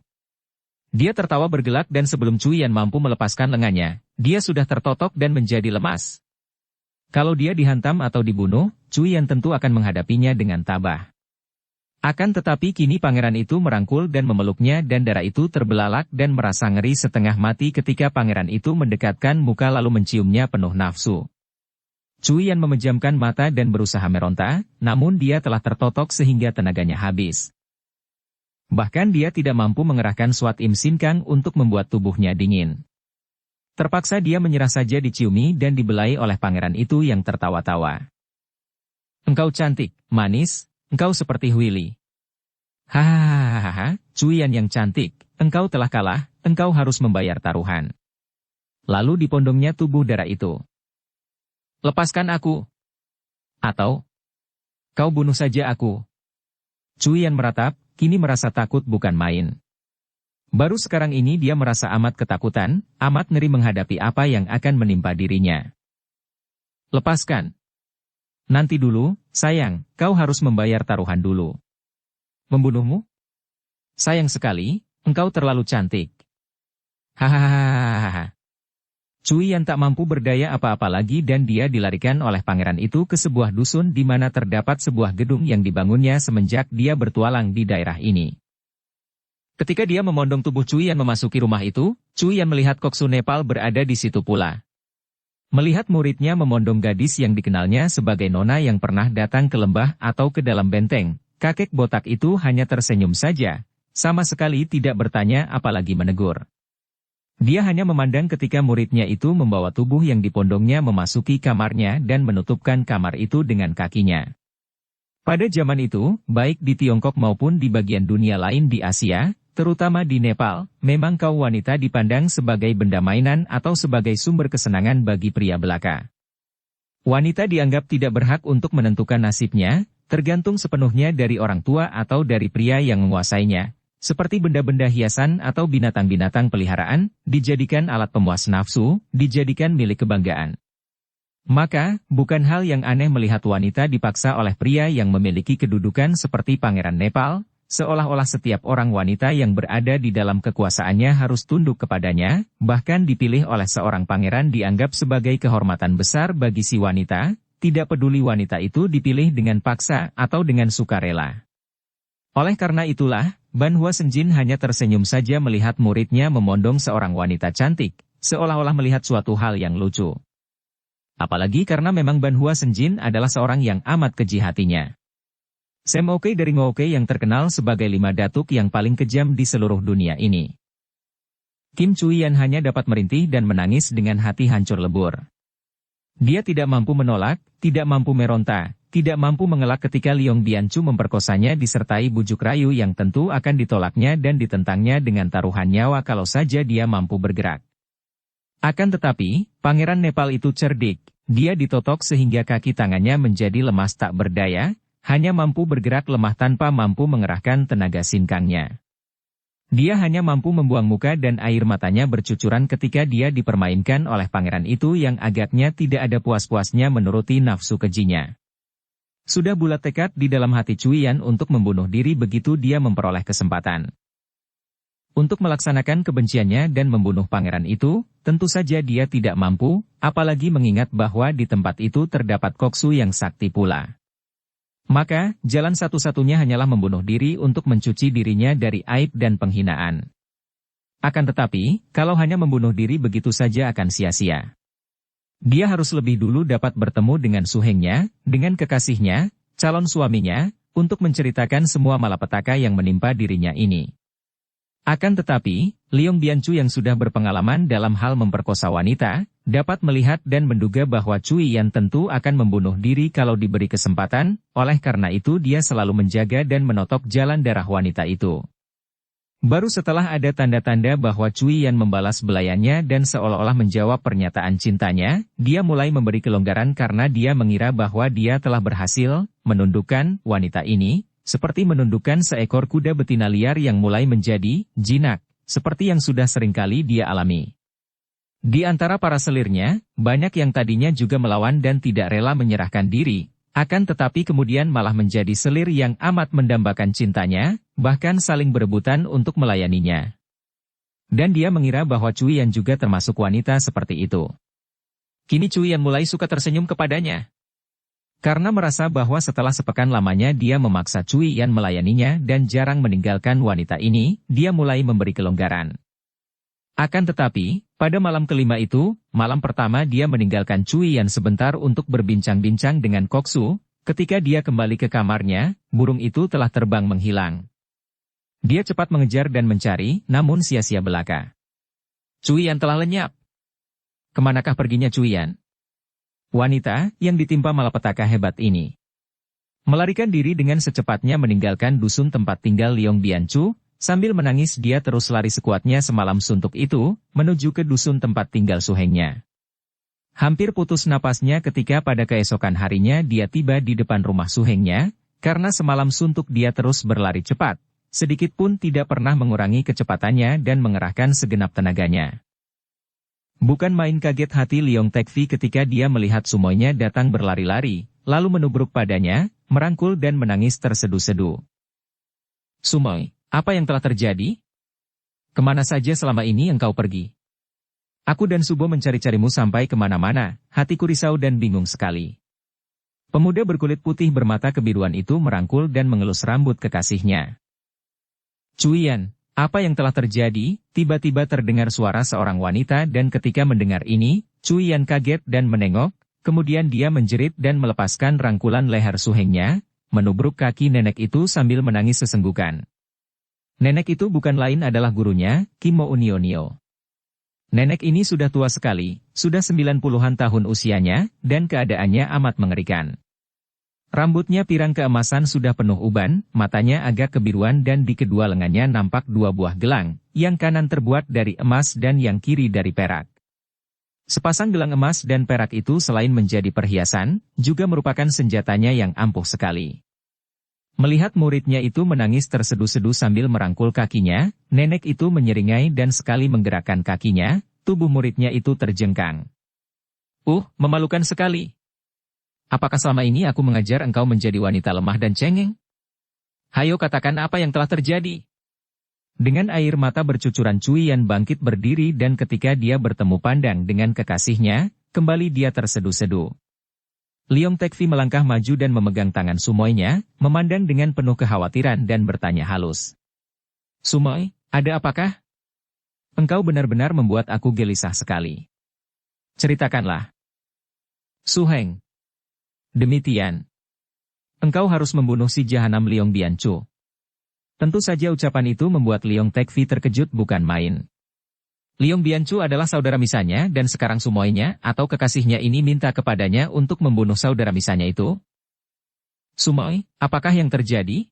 Dia tertawa bergelak dan sebelum Cuiyan mampu melepaskan lengannya, dia sudah tertotok dan menjadi lemas. Kalau dia dihantam atau dibunuh, Cuiyan tentu akan menghadapinya dengan tabah. Akan tetapi kini pangeran itu merangkul dan memeluknya dan darah itu terbelalak dan merasa ngeri setengah mati ketika pangeran itu mendekatkan muka lalu menciumnya penuh nafsu. Cuiyan memejamkan mata dan berusaha meronta, namun dia telah tertotok sehingga tenaganya habis. Bahkan dia tidak mampu mengerahkan Suat Im Sinkang untuk membuat tubuhnya dingin. Terpaksa dia menyerah saja diciumi dan dibelai oleh pangeran itu yang tertawa-tawa. Engkau cantik, manis, engkau seperti Huili. Hahaha, Cuiyan yang cantik, engkau telah kalah, engkau harus membayar taruhan. Lalu dipondongnya tubuh darah itu. Lepaskan aku. Atau, kau bunuh saja aku. Cuiyan meratap, kini merasa takut bukan main. Baru sekarang ini dia merasa amat ketakutan, amat ngeri menghadapi apa yang akan menimpa dirinya. Lepaskan. Nanti dulu, sayang, kau harus membayar taruhan dulu. Membunuhmu? Sayang sekali, engkau terlalu cantik. Hahaha. Cuiyan tak mampu berdaya apa-apa lagi dan dia dilarikan oleh pangeran itu ke sebuah dusun di mana terdapat sebuah gedung yang dibangunnya semenjak dia bertualang di daerah ini. Ketika dia memondong tubuh Cuiyan memasuki rumah itu, Cuiyan melihat koksu Nepal berada di situ pula. Melihat muridnya memondong gadis yang dikenalnya sebagai nona yang pernah datang ke lembah atau ke dalam benteng, kakek botak itu hanya tersenyum saja, sama sekali tidak bertanya apalagi menegur. Dia hanya memandang ketika muridnya itu membawa tubuh yang dipondongnya memasuki kamarnya dan menutupkan kamar itu dengan kakinya. Pada zaman itu, baik di Tiongkok maupun di bagian dunia lain di Asia, terutama di Nepal, memang kaum wanita dipandang sebagai benda mainan atau sebagai sumber kesenangan bagi pria belaka. Wanita dianggap tidak berhak untuk menentukan nasibnya, tergantung sepenuhnya dari orang tua atau dari pria yang menguasainya. seperti benda-benda hiasan atau binatang-binatang peliharaan, dijadikan alat pemuas nafsu, dijadikan milik kebanggaan. Maka, bukan hal yang aneh melihat wanita dipaksa oleh pria yang memiliki kedudukan seperti Pangeran Nepal, seolah-olah setiap orang wanita yang berada di dalam kekuasaannya harus tunduk kepadanya, bahkan dipilih oleh seorang pangeran dianggap sebagai kehormatan besar bagi si wanita, tidak peduli wanita itu dipilih dengan paksa atau dengan sukarela. Oleh karena itulah, Ban Hua Senjin hanya tersenyum saja melihat muridnya memondong seorang wanita cantik, seolah-olah melihat suatu hal yang lucu. Apalagi karena memang Ban Hua Senjin adalah seorang yang amat keji hatinya. Sam Oke dari Ngoke yang terkenal sebagai 5 datuk yang paling kejam di seluruh dunia ini. Kim Chuyan hanya dapat merintih dan menangis dengan hati hancur lebur. Dia tidak mampu menolak, tidak mampu meronta, tidak mampu mengelak ketika Liong Bianchu memperkosanya disertai bujuk rayu yang tentu akan ditolaknya dan ditentangnya dengan taruhan nyawa kalau saja dia mampu bergerak. Akan tetapi, Pangeran Nepal itu cerdik, dia ditotok sehingga kaki tangannya menjadi lemas tak berdaya, hanya mampu bergerak lemah tanpa mampu mengerahkan tenaga sinkangnya. Dia hanya mampu membuang muka dan air matanya bercucuran ketika dia dipermainkan oleh pangeran itu yang agaknya tidak ada puas-puasnya menuruti nafsu kejinya. Sudah bulat tekad di dalam hati Chuyan untuk membunuh diri begitu dia memperoleh kesempatan. Untuk melaksanakan kebenciannya dan membunuh pangeran itu, tentu saja dia tidak mampu, apalagi mengingat bahwa di tempat itu terdapat koksu yang sakti pula. Maka, jalan satu-satunya hanyalah membunuh diri untuk mencuci dirinya dari aib dan penghinaan. Akan tetapi, kalau hanya membunuh diri begitu saja akan sia-sia. Dia harus lebih dulu dapat bertemu dengan suhengnya, dengan kekasihnya, calon suaminya, untuk menceritakan semua malapetaka yang menimpa dirinya ini. Akan tetapi, Liong Bianchu yang sudah berpengalaman dalam hal memperkosa wanita, dapat melihat dan menduga bahwa Chuyan tentu akan membunuh diri kalau diberi kesempatan, oleh karena itu dia selalu menjaga dan menotok jalan darah wanita itu. Baru setelah ada tanda-tanda bahwa Chuyan membalas belayannya dan seolah-olah menjawab pernyataan cintanya, dia mulai memberi kelonggaran karena dia mengira bahwa dia telah berhasil menundukkan wanita ini, seperti menundukkan seekor kuda betina liar yang mulai menjadi jinak, seperti yang sudah seringkali dia alami. Di antara para selirnya, banyak yang tadinya juga melawan dan tidak rela menyerahkan diri, akan tetapi kemudian malah menjadi selir yang amat mendambakan cintanya, bahkan saling berebutan untuk melayaninya. Dan dia mengira bahwa Chuyan juga termasuk wanita seperti itu. Kini Chuyan mulai suka tersenyum kepadanya. Karena merasa bahwa setelah sepekan lamanya dia memaksa Chuyan melayaninya dan jarang meninggalkan wanita ini, dia mulai memberi kelonggaran. Akan tetapi, pada malam kelima itu, malam pertama dia meninggalkan Chuyan sebentar untuk berbincang-bincang dengan Koksu, ketika dia kembali ke kamarnya, burung itu telah terbang menghilang. Dia cepat mengejar dan mencari, namun sia-sia belaka. Chuyan telah lenyap. Kemanakah perginya Chuyan? Wanita yang ditimpa malapetaka hebat ini melarikan diri dengan secepatnya meninggalkan dusun tempat tinggal Liong Bianchu, sambil menangis dia terus lari sekuatnya semalam suntuk itu, menuju ke dusun tempat tinggal suhengnya. Hampir putus napasnya ketika pada keesokan harinya dia tiba di depan rumah suhengnya, karena semalam suntuk dia terus berlari cepat, sedikit pun tidak pernah mengurangi kecepatannya dan mengerahkan segenap tenaganya. Bukan main kaget hati Liong Tekvi ketika dia melihat sumoynya datang berlari-lari, lalu menubruk padanya, merangkul dan menangis tersedu-sedu. Sumoy, apa yang telah terjadi? Kemana saja selama ini engkau pergi? Aku dan Subo mencari-carimu sampai kemana-mana, hatiku risau dan bingung sekali. Pemuda berkulit putih bermata kebiruan itu merangkul dan mengelus rambut kekasihnya. Chuyan, apa yang telah terjadi? Tiba-tiba terdengar suara seorang wanita dan ketika mendengar ini, Chuyan kaget dan menengok, kemudian dia menjerit dan melepaskan rangkulan leher suhengnya, menubruk kaki nenek itu sambil menangis sesenggukan. Nenek itu bukan lain adalah gurunya, Kim Mo Unionio. Nenek ini sudah tua sekali, sudah 90-an tahun usianya, dan keadaannya amat mengerikan. Rambutnya pirang keemasan sudah penuh uban, matanya agak kebiruan dan di kedua lengannya nampak 2 buah gelang, yang kanan terbuat dari emas dan yang kiri dari perak. Sepasang gelang emas dan perak itu selain menjadi perhiasan, juga merupakan senjatanya yang ampuh sekali. Melihat muridnya itu menangis tersedu-sedu sambil merangkul kakinya, nenek itu menyeringai dan sekali menggerakkan kakinya, tubuh muridnya itu terjengkang. Memalukan sekali. Apakah selama ini aku mengajar engkau menjadi wanita lemah dan cengeng? Hayo katakan apa yang telah terjadi. Dengan air mata bercucuran Cui Yan bangkit berdiri dan ketika dia bertemu pandang dengan kekasihnya, kembali dia tersedu-sedu. Leong Tekfi melangkah maju dan memegang tangan Sumoynya, memandang dengan penuh kekhawatiran dan bertanya halus. Sumoy, ada apakah? Engkau benar-benar membuat aku gelisah sekali. Ceritakanlah. Su Heng. Demikian. Engkau harus membunuh si jahanam Leong Bianchu. Tentu saja ucapan itu membuat Leong Tekfi terkejut bukan main. Leong Bianchu adalah saudara misanya dan sekarang Sumoynya atau kekasihnya ini minta kepadanya untuk membunuh saudara misanya itu? Sumoy, apakah yang terjadi?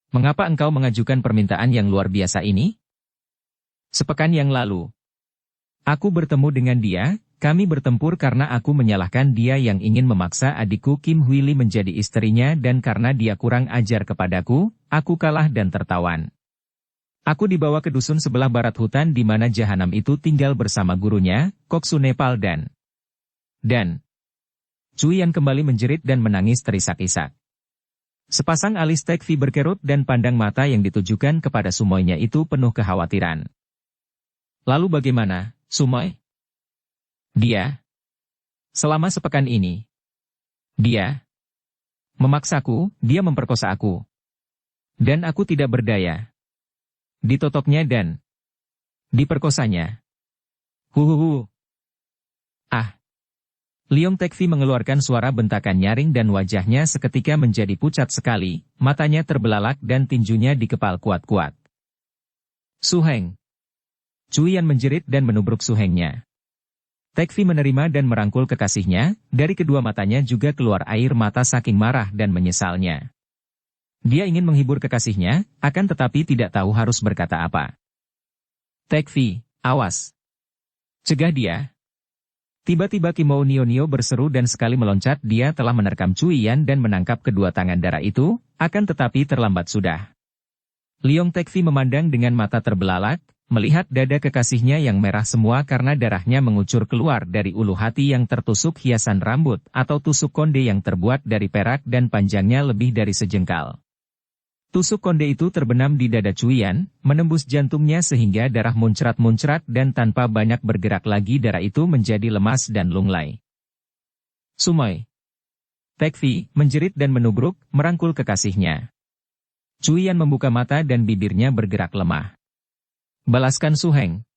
Mengapa engkau mengajukan permintaan yang luar biasa ini? Sepekan yang lalu, aku bertemu dengan dia, kami bertempur karena aku menyalahkan dia yang ingin memaksa adikku Kim Hui Li menjadi istrinya dan karena dia kurang ajar kepadaku, aku kalah dan tertawan. Aku dibawa ke dusun sebelah barat hutan di mana jahanam itu tinggal bersama gurunya, Koksu Nepal dan Cui Yan kembali menjerit dan menangis terisak-isak. Sepasang alis Tekfi berkerut dan pandang mata yang ditujukan kepada Sumoynya itu penuh kekhawatiran. Lalu bagaimana, Sumoy? Dia. Selama sepekan ini. Dia. Memaksaku, dia memperkosa aku. Dan aku tidak berdaya. Ditotoknya dan diperkosanya. Huhuhu. Leong Tekfi mengeluarkan suara bentakan nyaring dan wajahnya seketika menjadi pucat sekali, matanya terbelalak dan tinjunya dikepal kuat-kuat. Su Heng. Cui Yan menjerit dan menubruk Su Hengnya. Tekfi menerima dan merangkul kekasihnya, dari kedua matanya juga keluar air mata saking marah dan menyesalnya. Dia ingin menghibur kekasihnya, akan tetapi tidak tahu harus berkata apa. Tekfi, awas. Cegah dia. Tiba-tiba Kimou Nio berseru dan sekali meloncat dia telah menerkam Cui Yan dan menangkap kedua tangan darah itu, akan tetapi terlambat sudah. Leong Tekfi memandang dengan mata terbelalak, melihat dada kekasihnya yang merah semua karena darahnya mengucur keluar dari ulu hati yang tertusuk hiasan rambut atau tusuk konde yang terbuat dari perak dan panjangnya lebih dari sejengkal. Tusuk konde itu terbenam di dada Cui Yan, menembus jantungnya sehingga darah muncrat-muncrat dan tanpa banyak bergerak lagi darah itu menjadi lemas dan lunglai. Sumoy. Tekfi menjerit dan menubruk, merangkul kekasihnya. Cui Yan membuka mata dan bibirnya bergerak lemah. Balaskan Su Heng.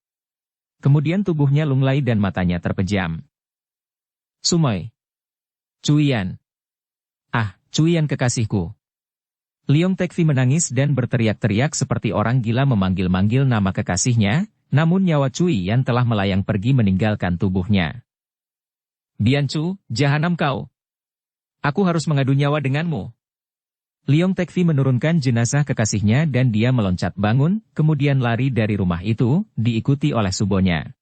Kemudian tubuhnya lunglai dan matanya terpejam. Sumoy. Cui Yan. Cui Yan kekasihku. Leong Tekfi menangis dan berteriak-teriak seperti orang gila memanggil-manggil nama kekasihnya, namun nyawa Cui Yan telah melayang pergi meninggalkan tubuhnya. Bianchu, jahanam kau. Aku harus mengadu nyawa denganmu. Leong Tekfi menurunkan jenazah kekasihnya dan dia meloncat bangun, kemudian lari dari rumah itu, diikuti oleh subonya.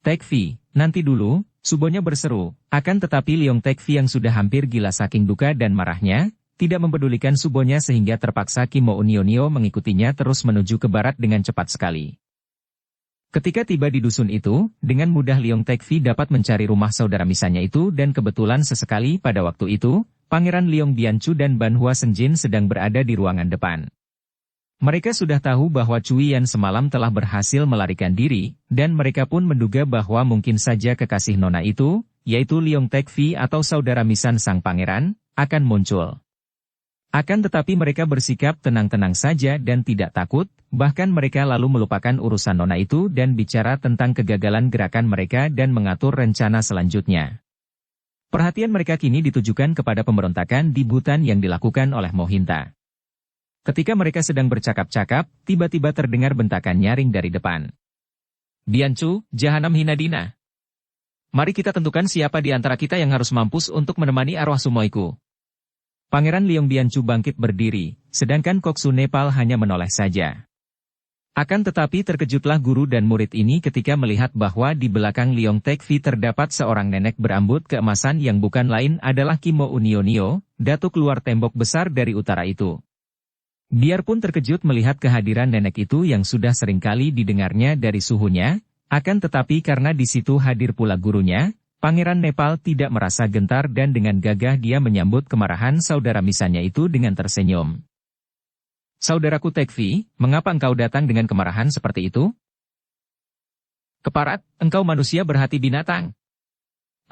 Tekfi, nanti dulu, subonya berseru, akan tetapi Leong Tekfi yang sudah hampir gila saking duka dan marahnya, tidak mempedulikan subonya sehingga terpaksa Kimou Nio mengikutinya terus menuju ke barat dengan cepat sekali. Ketika tiba di dusun itu, dengan mudah Leong Tekfi dapat mencari rumah saudara misannya itu dan kebetulan sesekali pada waktu itu, Pangeran Leong Bianchu dan Ban Hua Senjin sedang berada di ruangan depan. Mereka sudah tahu bahwa Cui Yan semalam telah berhasil melarikan diri, dan mereka pun menduga bahwa mungkin saja kekasih nona itu, yaitu Leong Tekfi atau saudara misan sang pangeran, akan muncul. Akan tetapi mereka bersikap tenang-tenang saja dan tidak takut, bahkan mereka lalu melupakan urusan nona itu dan bicara tentang kegagalan gerakan mereka dan mengatur rencana selanjutnya. Perhatian mereka kini ditujukan kepada pemberontakan di Bhutan yang dilakukan oleh Mohinta. Ketika mereka sedang bercakap-cakap, tiba-tiba terdengar bentakan nyaring dari depan. Bianchu, jahanam Hinadina. Mari kita tentukan siapa di antara kita yang harus mampus untuk menemani arwah Sumoyku. Pangeran Leong Bianchu bangkit berdiri, sedangkan Koksu Nepal hanya menoleh saja. Akan tetapi terkejutlah guru dan murid ini ketika melihat bahwa di belakang Leong Tekfi terdapat seorang nenek berambut keemasan yang bukan lain adalah Kim Mo Unionio, datuk luar tembok besar dari utara itu. Biarpun terkejut melihat kehadiran nenek itu yang sudah seringkali didengarnya dari suhunya, akan tetapi karena di situ hadir pula gurunya, Pangeran Nepal tidak merasa gentar dan dengan gagah dia menyambut kemarahan saudara misannya itu dengan tersenyum. Saudaraku Tekfi, mengapa engkau datang dengan kemarahan seperti itu? Keparat, engkau manusia berhati binatang.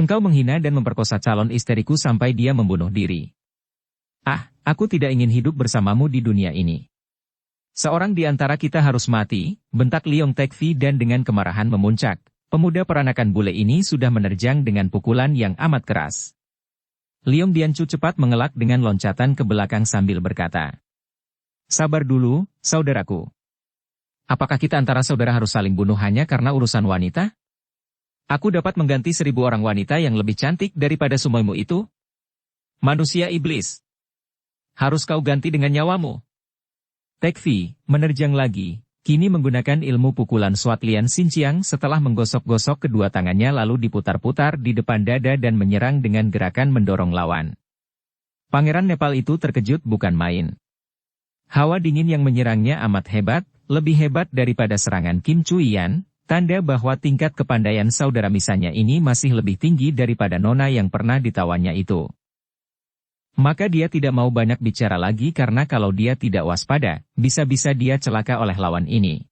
Engkau menghina dan memperkosa calon istriku sampai dia membunuh diri. Ah, aku tidak ingin hidup bersamamu di dunia ini. Seorang di antara kita harus mati, bentak Leong Tekfi dan dengan kemarahan memuncak. Pemuda peranakan bule ini sudah menerjang dengan pukulan yang amat keras. Leong Bianchu cepat mengelak dengan loncatan ke belakang sambil berkata, "Sabar dulu, saudaraku. Apakah kita antara saudara harus saling bunuh hanya karena urusan wanita? Aku dapat mengganti 1000 orang wanita yang lebih cantik daripada semuamu itu. Manusia iblis. Harus kau ganti dengan nyawamu." Tekfi menerjang lagi, kini menggunakan ilmu pukulan Swat Lian Xinjiang setelah menggosok-gosok kedua tangannya lalu diputar-putar di depan dada dan menyerang dengan gerakan mendorong lawan. Pangeran Nepal itu terkejut bukan main. Hawa dingin yang menyerangnya amat hebat, lebih hebat daripada serangan Kim Chuiyan, tanda bahwa tingkat kepandaian saudara misannya ini masih lebih tinggi daripada nona yang pernah ditawannya itu. Maka dia tidak mau banyak bicara lagi karena kalau dia tidak waspada, bisa-bisa dia celaka oleh lawan ini.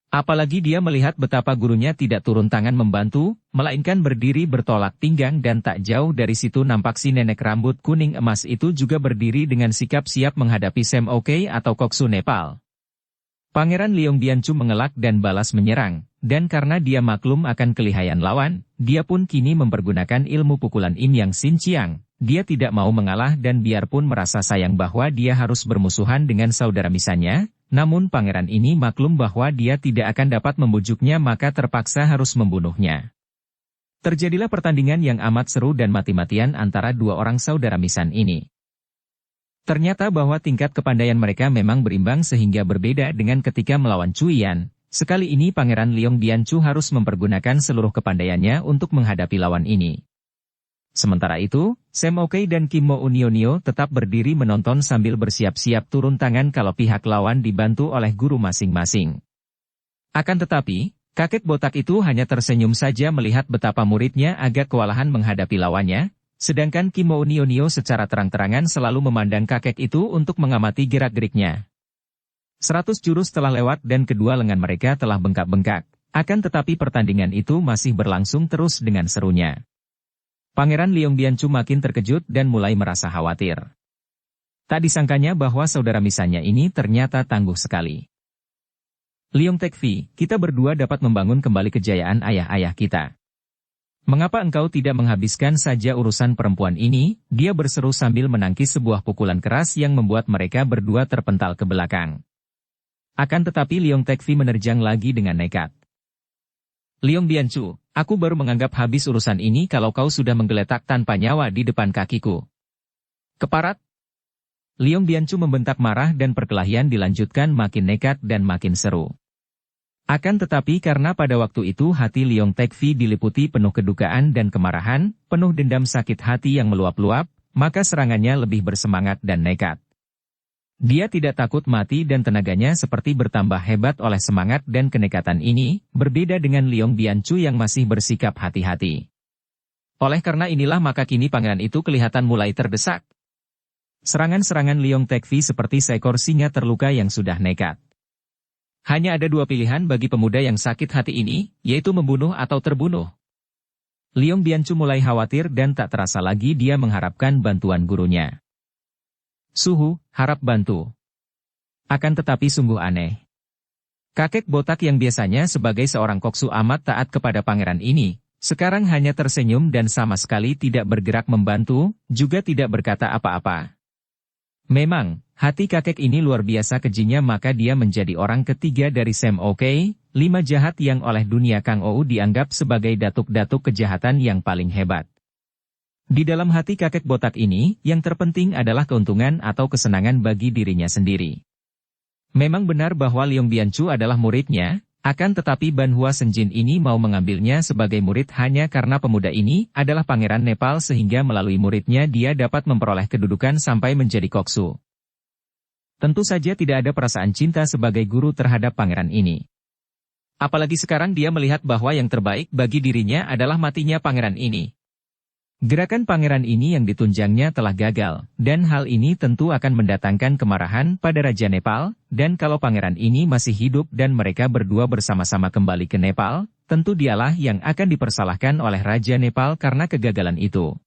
Apalagi dia melihat betapa gurunya tidak turun tangan membantu, melainkan berdiri bertolak pinggang dan tak jauh dari situ nampak si nenek rambut kuning emas itu juga berdiri dengan sikap siap menghadapi Sam Okai atau Koksu Nepal. Pangeran Leong Bianchu mengelak dan balas menyerang, dan karena dia maklum akan kelihayan lawan, dia pun kini mempergunakan ilmu pukulan Im Yang Xinjiang. Dia tidak mau mengalah dan biarpun merasa sayang bahwa dia harus bermusuhan dengan saudara misannya, namun pangeran ini maklum bahwa dia tidak akan dapat membujuknya maka terpaksa harus membunuhnya. Terjadilah pertandingan yang amat seru dan mati-matian antara dua orang saudara misan ini. Ternyata bahwa tingkat kepandaian mereka memang berimbang sehingga berbeda dengan ketika melawan Chuiyan. Sekali ini Pangeran Leong Bianchu harus mempergunakan seluruh kepandaiannya untuk menghadapi lawan ini. Sementara itu, Sam Okai dan Kim Mo Unionio tetap berdiri menonton sambil bersiap-siap turun tangan kalau pihak lawan dibantu oleh guru masing-masing. Akan tetapi, kakek botak itu hanya tersenyum saja melihat betapa muridnya agak kewalahan menghadapi lawannya, sedangkan Kim Mo Unionio secara terang-terangan selalu memandang kakek itu untuk mengamati gerak-geriknya. 100 jurus telah lewat dan kedua lengan mereka telah bengkak-bengkak, akan tetapi pertandingan itu masih berlangsung terus dengan serunya. Pangeran Leong Bianchu makin terkejut dan mulai merasa khawatir. Tak disangkanya bahwa saudara misannya ini ternyata tangguh sekali. Leong Tekfi, kita berdua dapat membangun kembali kejayaan ayah-ayah kita. Mengapa engkau tidak menghabiskan saja urusan perempuan ini? Dia berseru sambil menangkis sebuah pukulan keras yang membuat mereka berdua terpental ke belakang. Akan tetapi Leong Tekfi menerjang lagi dengan nekat. Leong Bianchu, aku baru menganggap habis urusan ini kalau kau sudah menggeletak tanpa nyawa di depan kakiku. Keparat! Leong Bianchu membentak marah dan perkelahian dilanjutkan makin nekat dan makin seru. Akan tetapi karena pada waktu itu hati Leong Tekfi diliputi penuh kedukaan dan kemarahan, penuh dendam sakit hati yang meluap-luap, maka serangannya lebih bersemangat dan nekat. Dia tidak takut mati dan tenaganya seperti bertambah hebat oleh semangat dan kenekatan ini, berbeda dengan Leong Bianchu yang masih bersikap hati-hati. Oleh karena inilah maka kini pangeran itu kelihatan mulai terdesak. Serangan-serangan Leong Tekfi seperti seekor singa terluka yang sudah nekat. Hanya ada dua pilihan bagi pemuda yang sakit hati ini, yaitu membunuh atau terbunuh. Leong Bianchu mulai khawatir dan tak terasa lagi dia mengharapkan bantuan gurunya. Suhu, harap bantu. Akan tetapi sungguh aneh. Kakek botak yang biasanya sebagai seorang koksu amat taat kepada pangeran ini, sekarang hanya tersenyum dan sama sekali tidak bergerak membantu, juga tidak berkata apa-apa. Memang, hati kakek ini luar biasa kejinya maka dia menjadi orang ketiga dari Sam Okai, 5 jahat yang oleh dunia Kang Ou dianggap sebagai datuk-datuk kejahatan yang paling hebat. Di dalam hati kakek botak ini, yang terpenting adalah keuntungan atau kesenangan bagi dirinya sendiri. Memang benar bahwa Liong Bianchu adalah muridnya, akan tetapi Ban Hua Senjin ini mau mengambilnya sebagai murid hanya karena pemuda ini adalah pangeran Nepal sehingga melalui muridnya dia dapat memperoleh kedudukan sampai menjadi koksu. Tentu saja tidak ada perasaan cinta sebagai guru terhadap pangeran ini. Apalagi sekarang dia melihat bahwa yang terbaik bagi dirinya adalah matinya pangeran ini. Gerakan pangeran ini yang ditunjangnya telah gagal, dan hal ini tentu akan mendatangkan kemarahan pada Raja Nepal, dan kalau pangeran ini masih hidup dan mereka berdua bersama-sama kembali ke Nepal, tentu dialah yang akan dipersalahkan oleh Raja Nepal karena kegagalan itu.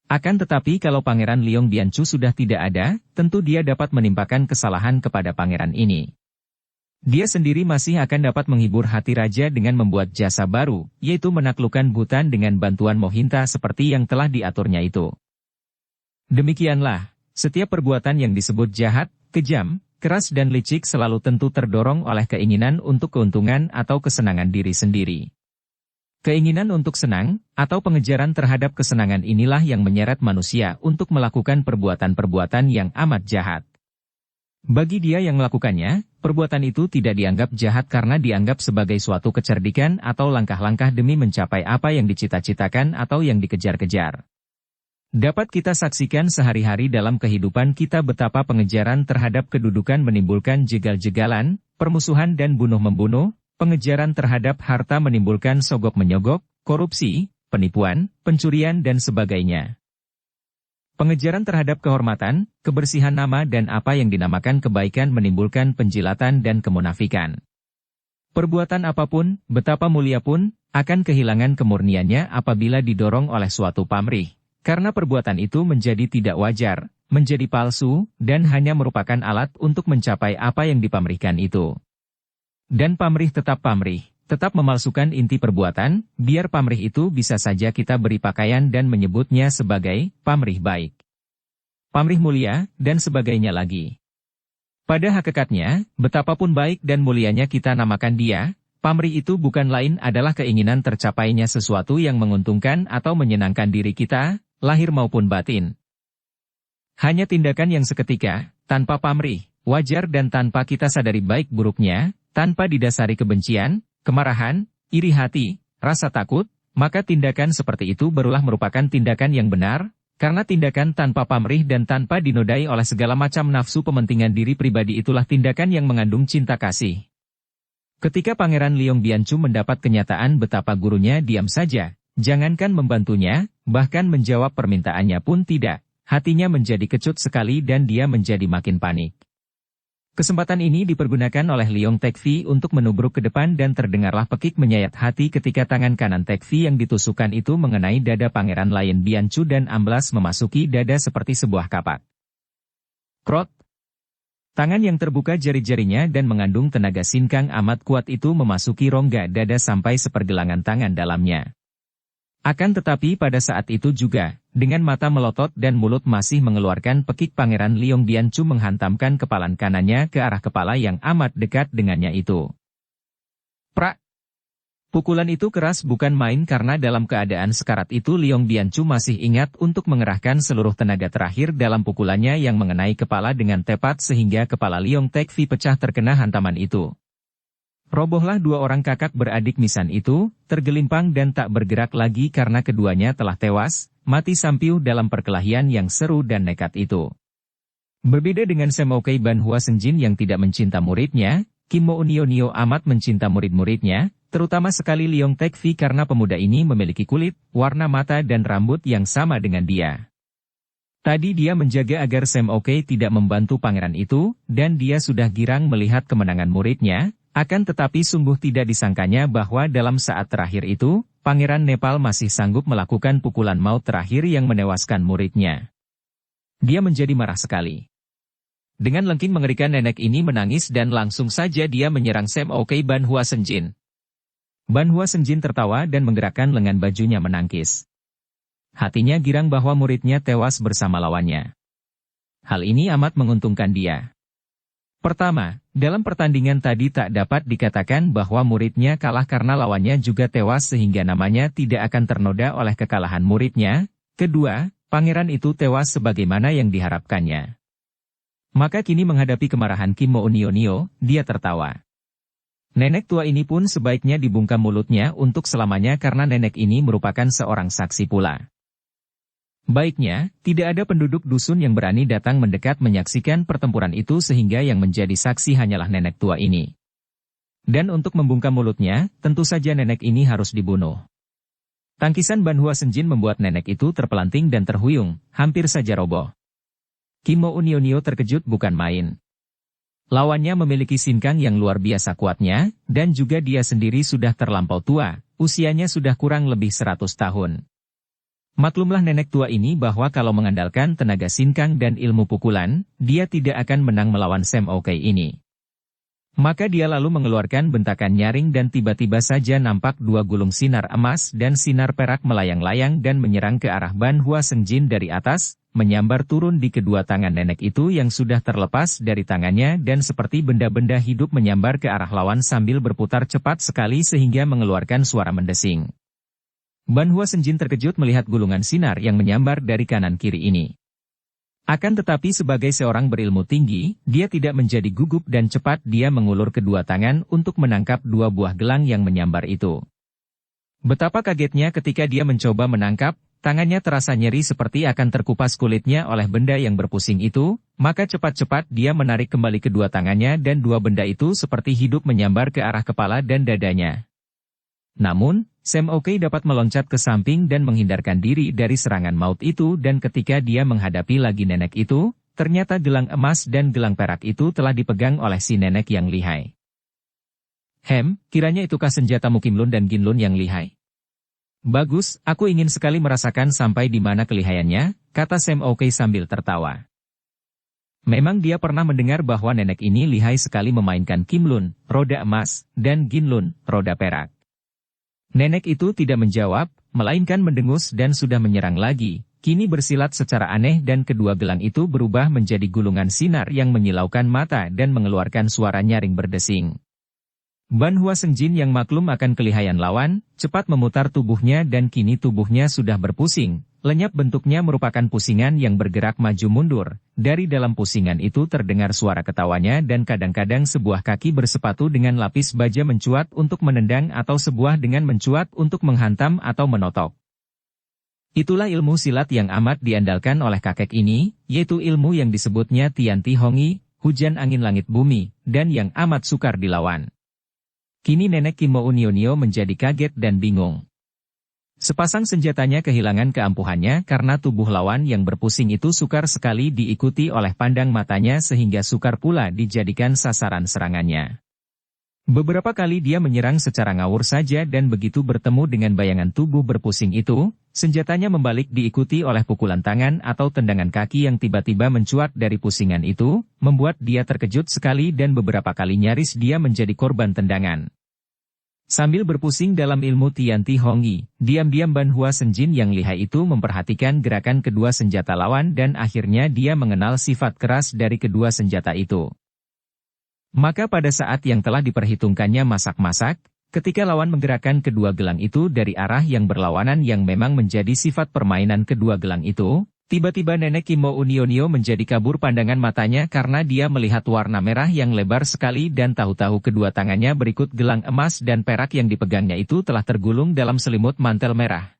Akan tetapi kalau pangeran Liong Bianchu sudah tidak ada, tentu dia dapat menimpakan kesalahan kepada pangeran ini. Dia sendiri masih akan dapat menghibur hati raja dengan membuat jasa baru, yaitu menaklukkan Bhutan dengan bantuan Mohinta seperti yang telah diaturnya itu. Demikianlah, setiap perbuatan yang disebut jahat, kejam, keras dan licik selalu tentu terdorong oleh keinginan untuk keuntungan atau kesenangan diri sendiri. Keinginan untuk senang, atau pengejaran terhadap kesenangan inilah yang menyeret manusia untuk melakukan perbuatan-perbuatan yang amat jahat. Bagi dia yang melakukannya, perbuatan itu tidak dianggap jahat karena dianggap sebagai suatu kecerdikan atau langkah-langkah demi mencapai apa yang dicita-citakan atau yang dikejar-kejar. Dapat kita saksikan sehari-hari dalam kehidupan kita betapa pengejaran terhadap kedudukan menimbulkan jegal-jegalan, permusuhan dan bunuh-membunuh, pengejaran terhadap harta menimbulkan sogok-menyogok, korupsi, penipuan, pencurian dan sebagainya. Pengejaran terhadap kehormatan, kebersihan nama dan apa yang dinamakan kebaikan menimbulkan penjilatan dan kemunafikan. Perbuatan apapun, betapa mulia pun, akan kehilangan kemurniannya apabila didorong oleh suatu pamrih, karena perbuatan itu menjadi tidak wajar, menjadi palsu, dan hanya merupakan alat untuk mencapai apa yang dipamrihkan itu. Dan pamrih, tetap memalsukan inti perbuatan, biar pamrih itu bisa saja kita beri pakaian dan menyebutnya sebagai pamrih baik, pamrih mulia, dan sebagainya lagi. Pada hakikatnya, betapapun baik dan mulianya kita namakan dia, pamrih itu bukan lain adalah keinginan tercapainya sesuatu yang menguntungkan atau menyenangkan diri kita, lahir maupun batin. Hanya tindakan yang seketika, tanpa pamrih, wajar dan tanpa kita sadari baik buruknya, tanpa didasari kebencian, kemarahan, iri hati, rasa takut, maka tindakan seperti itu barulah merupakan tindakan yang benar, karena tindakan tanpa pamrih dan tanpa dinodai oleh segala macam nafsu pementingan diri pribadi itulah tindakan yang mengandung cinta kasih. Ketika Pangeran Liong Bianchu mendapat kenyataan betapa gurunya diam saja, jangankan membantunya, bahkan menjawab permintaannya pun tidak, hatinya menjadi kecut sekali dan dia menjadi makin panik. Kesempatan ini dipergunakan oleh Liong Tekvi untuk menubruk ke depan dan terdengarlah pekik menyayat hati ketika tangan kanan Tekvi yang ditusukkan itu mengenai dada Pangeran Liong Bianchu dan amblas memasuki dada seperti sebuah kapak. Krot! Tangan yang terbuka jari-jarinya dan mengandung tenaga sinkang amat kuat itu memasuki rongga dada sampai sepergelangan tangan dalamnya. Akan tetapi pada saat itu juga, dengan mata melotot dan mulut masih mengeluarkan pekik Pangeran Liong Bianchu menghantamkan kepalan kanannya ke arah kepala yang amat dekat dengannya itu. Prak! Pukulan itu keras bukan main karena dalam keadaan sekarat itu Liong Bianchu masih ingat untuk mengerahkan seluruh tenaga terakhir dalam pukulannya yang mengenai kepala dengan tepat sehingga kepala Liong Tekvi pecah terkena hantaman itu. Robohlah dua orang kakak beradik Misan itu, tergelimpang dan tak bergerak lagi karena keduanya telah tewas, mati sampiuh dalam perkelahian yang seru dan nekat itu. Berbeda dengan Semokei Ban Hua Senjin yang tidak mencinta muridnya, Kim Mo Nio amat mencinta murid-muridnya, terutama sekali Liong Tekvi karena pemuda ini memiliki kulit, warna mata dan rambut yang sama dengan dia. Tadi dia menjaga agar Semokei tidak membantu pangeran itu, dan dia sudah girang melihat kemenangan muridnya. Akan tetapi sungguh tidak disangkanya bahwa dalam saat terakhir itu, Pangeran Nepal masih sanggup melakukan pukulan maut terakhir yang menewaskan muridnya. Dia menjadi marah sekali. Dengan lengking mengerikan nenek ini menangis dan langsung saja dia menyerang Semokei Ban Hua Senjin. Ban Hua Senjin tertawa dan menggerakkan lengan bajunya menangkis. Hatinya girang bahwa muridnya tewas bersama lawannya. Hal ini amat menguntungkan dia. Pertama, dalam pertandingan tadi tak dapat dikatakan bahwa muridnya kalah karena lawannya juga tewas sehingga namanya tidak akan ternoda oleh kekalahan muridnya. Kedua, pangeran itu tewas sebagaimana yang diharapkannya. Maka kini menghadapi kemarahan Kim Mounionio, dia tertawa. Nenek tua ini pun sebaiknya dibungkam mulutnya untuk selamanya karena nenek ini merupakan seorang saksi pula. Baiknya, tidak ada penduduk dusun yang berani datang mendekat menyaksikan pertempuran itu sehingga yang menjadi saksi hanyalah nenek tua ini. Dan untuk membungkam mulutnya, tentu saja nenek ini harus dibunuh. Tangkisan Banhua Senjin membuat nenek itu terpelanting dan terhuyung, hampir saja roboh. Kim Mounionio terkejut bukan main. Lawannya memiliki sinkang yang luar biasa kuatnya, dan juga dia sendiri sudah terlampau tua, usianya sudah kurang lebih 100 tahun. Maklumlah nenek tua ini bahwa kalau mengandalkan tenaga sinkang dan ilmu pukulan, dia tidak akan menang melawan Sam Okai ini. Maka dia lalu mengeluarkan bentakan nyaring dan tiba-tiba saja nampak dua gulung sinar emas dan sinar perak melayang-layang dan menyerang ke arah Banhua Senjin dari atas, menyambar turun di kedua tangan nenek itu yang sudah terlepas dari tangannya dan seperti benda-benda hidup menyambar ke arah lawan sambil berputar cepat sekali sehingga mengeluarkan suara mendesing. Banhua Senjin terkejut melihat gulungan sinar yang menyambar dari kanan kiri ini. Akan tetapi sebagai seorang berilmu tinggi, dia tidak menjadi gugup dan cepat dia mengulur kedua tangan untuk menangkap dua buah gelang yang menyambar itu. Betapa kagetnya ketika dia mencoba menangkap, tangannya terasa nyeri seperti akan terkupas kulitnya oleh benda yang berpusing itu, maka cepat-cepat dia menarik kembali kedua tangannya dan dua benda itu seperti hidup menyambar ke arah kepala dan dadanya. Namun, Sam Okai dapat meloncat ke samping dan menghindarkan diri dari serangan maut itu dan ketika dia menghadapi lagi nenek itu, ternyata gelang emas dan gelang perak itu telah dipegang oleh si nenek yang lihai. Kiranya itukah senjatamu Kimlun dan Ginlun yang lihai? Bagus, aku ingin sekali merasakan sampai di mana kelihayannya, kata Sam Okai sambil tertawa. Memang dia pernah mendengar bahwa nenek ini lihai sekali memainkan Kimlun, roda emas, dan Ginlun, roda perak. Nenek itu tidak menjawab, melainkan mendengus dan sudah menyerang lagi, kini bersilat secara aneh dan kedua gelang itu berubah menjadi gulungan sinar yang menyilaukan mata dan mengeluarkan suara nyaring berdesing. Banhua Senjin yang maklum akan kelihayan lawan, cepat memutar tubuhnya dan kini tubuhnya sudah berpusing, lenyap bentuknya merupakan pusingan yang bergerak maju mundur, dari dalam pusingan itu terdengar suara ketawanya dan kadang-kadang sebuah kaki bersepatu dengan lapis baja mencuat untuk menendang atau sebuah dengan mencuat untuk menghantam atau menotok. Itulah ilmu silat yang amat diandalkan oleh kakek ini, yaitu ilmu yang disebutnya Tianti Hongi, hujan angin langit bumi, dan yang amat sukar dilawan. Kini nenek Kim Mounionio menjadi kaget dan bingung. Sepasang senjatanya kehilangan keampuhannya karena tubuh lawan yang berpusing itu sukar sekali diikuti oleh pandang matanya sehingga sukar pula dijadikan sasaran serangannya. Beberapa kali dia menyerang secara ngawur saja dan begitu bertemu dengan bayangan tubuh berpusing itu, senjatanya membalik diikuti oleh pukulan tangan atau tendangan kaki yang tiba-tiba mencuat dari pusingan itu, membuat dia terkejut sekali dan beberapa kali nyaris dia menjadi korban tendangan. Sambil berpusing dalam ilmu Tianti Hongi, diam-diam Banhua Senjin yang lihai itu memperhatikan gerakan kedua senjata lawan dan akhirnya dia mengenal sifat keras dari kedua senjata itu. Maka pada saat yang telah diperhitungkannya masak-masak, ketika lawan menggerakkan kedua gelang itu dari arah yang berlawanan yang memang menjadi sifat permainan kedua gelang itu, tiba-tiba nenek Kim Mounionio menjadi kabur pandangan matanya karena dia melihat warna merah yang lebar sekali dan tahu-tahu kedua tangannya berikut gelang emas dan perak yang dipegangnya itu telah tergulung dalam selimut mantel merah.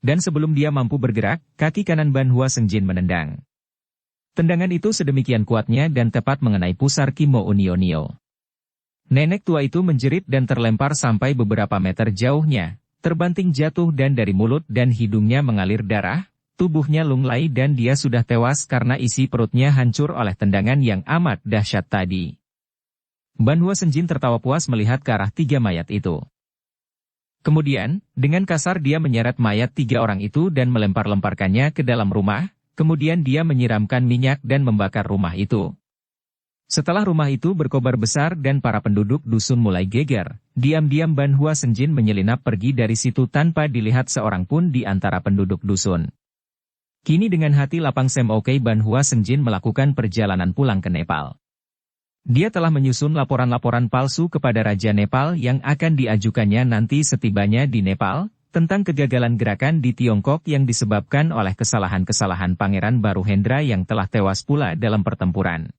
Dan sebelum dia mampu bergerak, kaki kanan Banhua Senjin menendang. Tendangan itu sedemikian kuatnya dan tepat mengenai pusar Kim Mounionio. Nenek tua itu menjerit dan terlempar sampai beberapa meter jauhnya, terbanting jatuh dan dari mulut dan hidungnya mengalir darah, tubuhnya lunglai dan dia sudah tewas karena isi perutnya hancur oleh tendangan yang amat dahsyat tadi. Banhua Senjin tertawa puas melihat ke arah tiga mayat itu. Kemudian, dengan kasar dia menyeret mayat tiga orang itu dan melempar-lemparkannya ke dalam rumah, kemudian dia menyiramkan minyak dan membakar rumah itu. Setelah rumah itu berkobar besar dan para penduduk dusun mulai geger, diam-diam Banhua Senjin menyelinap pergi dari situ tanpa dilihat seorang pun di antara penduduk dusun. Kini dengan hati lapang Sam Okai Banhua Senjin melakukan perjalanan pulang ke Nepal. Dia telah menyusun laporan-laporan palsu kepada Raja Nepal yang akan diajukannya nanti setibanya di Nepal, tentang kegagalan gerakan di Tiongkok yang disebabkan oleh kesalahan-kesalahan Pangeran Baruhendra yang telah tewas pula dalam pertempuran.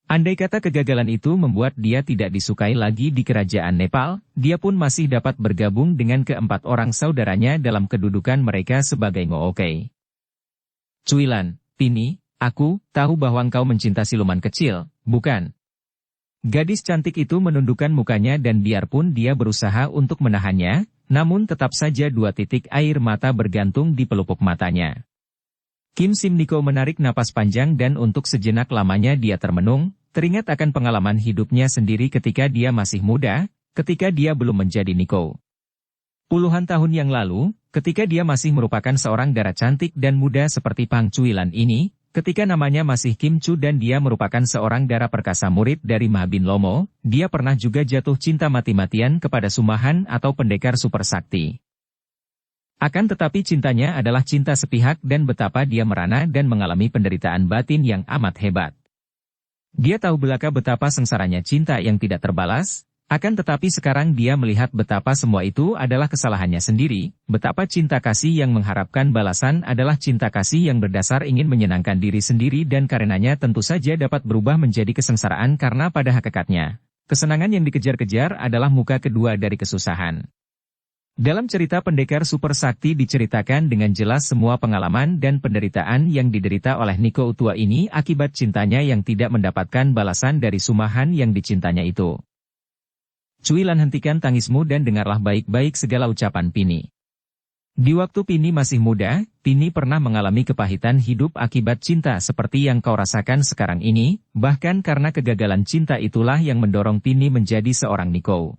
Andai kata kegagalan itu membuat dia tidak disukai lagi di kerajaan Nepal, dia pun masih dapat bergabung dengan keempat orang saudaranya dalam kedudukan mereka sebagai Ngooke. Cuilan, Pini, aku tahu bahwa engkau mencinta siluman kecil, bukan? Gadis cantik itu menundukkan mukanya dan biarpun dia berusaha untuk menahannya, namun tetap saja 2 titik air mata bergantung di pelupuk matanya. Kim Sim Niko menarik napas panjang dan untuk sejenak lamanya dia termenung, teringat akan pengalaman hidupnya sendiri ketika dia masih muda, ketika dia belum menjadi Niko. Puluhan tahun yang lalu, ketika dia masih merupakan seorang dara cantik dan muda seperti Pang Cuilan ini, ketika namanya masih Kim Chu dan dia merupakan seorang dara perkasa murid dari Ma Bin Lomo, dia pernah juga jatuh cinta mati-matian kepada Sumahan atau pendekar super sakti. Akan tetapi cintanya adalah cinta sepihak dan betapa dia merana dan mengalami penderitaan batin yang amat hebat. Dia tahu belaka betapa sengsaranya cinta yang tidak terbalas, akan tetapi sekarang dia melihat betapa semua itu adalah kesalahannya sendiri, betapa cinta kasih yang mengharapkan balasan adalah cinta kasih yang berdasar ingin menyenangkan diri sendiri dan karenanya tentu saja dapat berubah menjadi kesengsaraan karena pada hakikatnya, kesenangan yang dikejar-kejar adalah muka kedua dari kesusahan. Dalam cerita pendekar super sakti diceritakan dengan jelas semua pengalaman dan penderitaan yang diderita oleh Niko Utua ini akibat cintanya yang tidak mendapatkan balasan dari Sumahan yang dicintanya itu. Cuilan, hentikan tangismu dan dengarlah baik-baik segala ucapan Pini. Di waktu Pini masih muda, Pini pernah mengalami kepahitan hidup akibat cinta seperti yang kau rasakan sekarang ini, bahkan karena kegagalan cinta itulah yang mendorong Pini menjadi seorang Niko.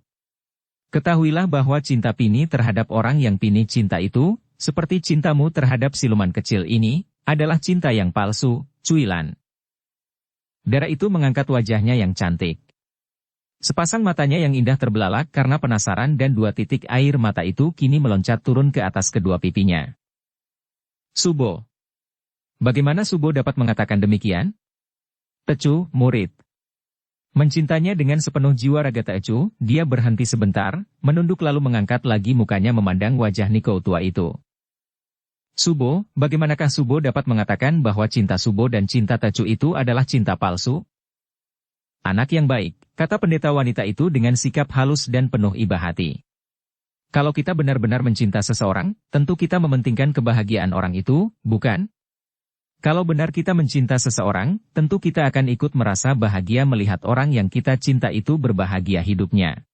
Ketahuilah bahwa cinta Pini terhadap orang yang Pini cinta itu, seperti cintamu terhadap siluman kecil ini, adalah cinta yang palsu, Cuilan. Dara itu mengangkat wajahnya yang cantik. Sepasang matanya yang indah terbelalak karena penasaran dan 2 titik air mata itu kini meloncat turun ke atas kedua pipinya. Subo. Bagaimana Subo dapat mengatakan demikian? Tecu, murid. Mencintanya dengan sepenuh jiwa raga Tecu, dia berhenti sebentar, menunduk lalu mengangkat lagi mukanya memandang wajah Niko tua itu. Subo, bagaimanakah Subo dapat mengatakan bahwa cinta Subo dan cinta Tecu itu adalah cinta palsu? Anak yang baik, kata pendeta wanita itu dengan sikap halus dan penuh iba hati. Kalau kita benar-benar mencinta seseorang, tentu kita mementingkan kebahagiaan orang itu, bukan? Kalau benar kita mencinta seseorang, tentu kita akan ikut merasa bahagia melihat orang yang kita cinta itu berbahagia hidupnya.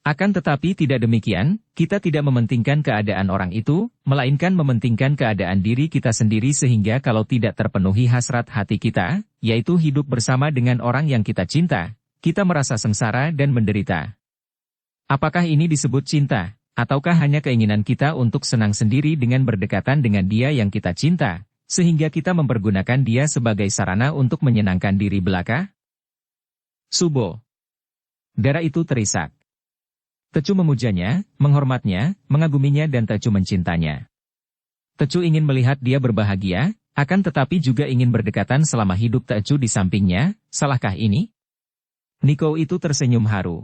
Akan tetapi tidak demikian, kita tidak mementingkan keadaan orang itu, melainkan mementingkan keadaan diri kita sendiri sehingga kalau tidak terpenuhi hasrat hati kita, yaitu hidup bersama dengan orang yang kita cinta, kita merasa sengsara dan menderita. Apakah ini disebut cinta, ataukah hanya keinginan kita untuk senang sendiri dengan berdekatan dengan dia yang kita cinta, sehingga kita mempergunakan dia sebagai sarana untuk menyenangkan diri belaka? Subo. Dara itu terisak. Tecu memujanya, menghormatnya, mengaguminya dan Tecu mencintanya. Tecu ingin melihat dia berbahagia, akan tetapi juga ingin berdekatan selama hidup Tecu di sampingnya, salahkah ini? Niko itu tersenyum haru.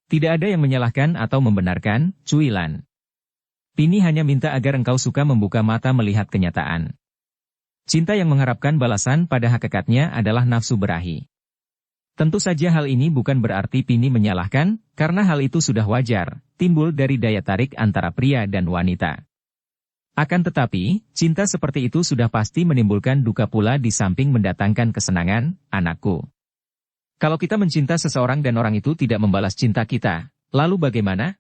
Tidak ada yang menyalahkan atau membenarkan, Cuilan. Pini hanya minta agar engkau suka membuka mata melihat kenyataan. Cinta yang mengharapkan balasan pada hakikatnya adalah nafsu berahi. Tentu saja hal ini bukan berarti Pini menyalahkan, karena hal itu sudah wajar, timbul dari daya tarik antara pria dan wanita. Akan tetapi, cinta seperti itu sudah pasti menimbulkan duka pula di samping mendatangkan kesenangan, anakku. Kalau kita mencinta seseorang dan orang itu tidak membalas cinta kita, lalu bagaimana?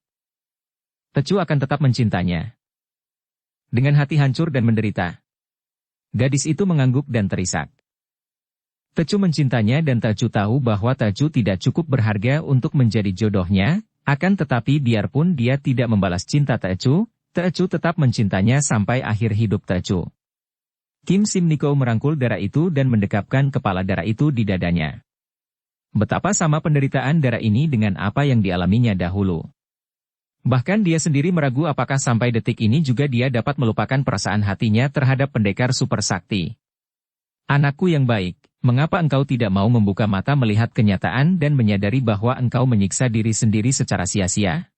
Tecu akan tetap mencintanya. Dengan hati hancur dan menderita. Gadis itu mengangguk dan terisak. Tecu mencintanya dan Tecu tahu bahwa Tecu tidak cukup berharga untuk menjadi jodohnya, akan tetapi biarpun dia tidak membalas cinta Tecu, Tecu tetap mencintanya sampai akhir hidup Tecu. Kim Sim Niko merangkul Dara itu dan mendekapkan kepala Dara itu di dadanya. Betapa sama penderitaan Dara ini dengan apa yang dialaminya dahulu. Bahkan dia sendiri meragu apakah sampai detik ini juga dia dapat melupakan perasaan hatinya terhadap pendekar super sakti. Anakku yang baik, mengapa engkau tidak mau membuka mata melihat kenyataan dan menyadari bahwa engkau menyiksa diri sendiri secara sia-sia?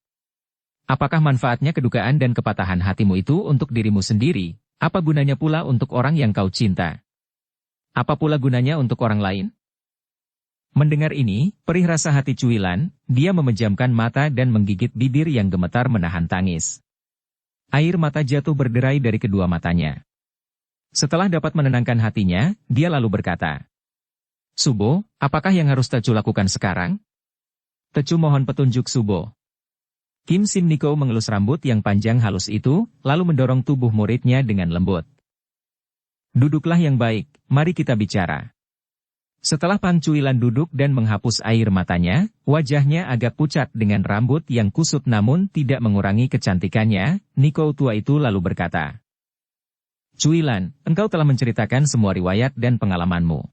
Apakah manfaatnya kedukaan dan kepatahan hatimu itu untuk dirimu sendiri? Apa gunanya pula untuk orang yang kau cinta? Apa pula gunanya untuk orang lain? Mendengar ini, perih rasa hati Cuilan, dia memejamkan mata dan menggigit bibir yang gemetar menahan tangis. Air mata jatuh berderai dari kedua matanya. Setelah dapat menenangkan hatinya, dia lalu berkata, Subo, apakah yang harus Tecu lakukan sekarang? Tecu mohon petunjuk Subo. Kim Sim Niko mengelus rambut yang panjang halus itu, lalu mendorong tubuh muridnya dengan lembut. Duduklah yang baik, mari kita bicara. Setelah Pang Cuilan duduk dan menghapus air matanya, wajahnya agak pucat dengan rambut yang kusut namun tidak mengurangi kecantikannya, Niko tua itu lalu berkata, Cuilan, engkau telah menceritakan semua riwayat dan pengalamanmu.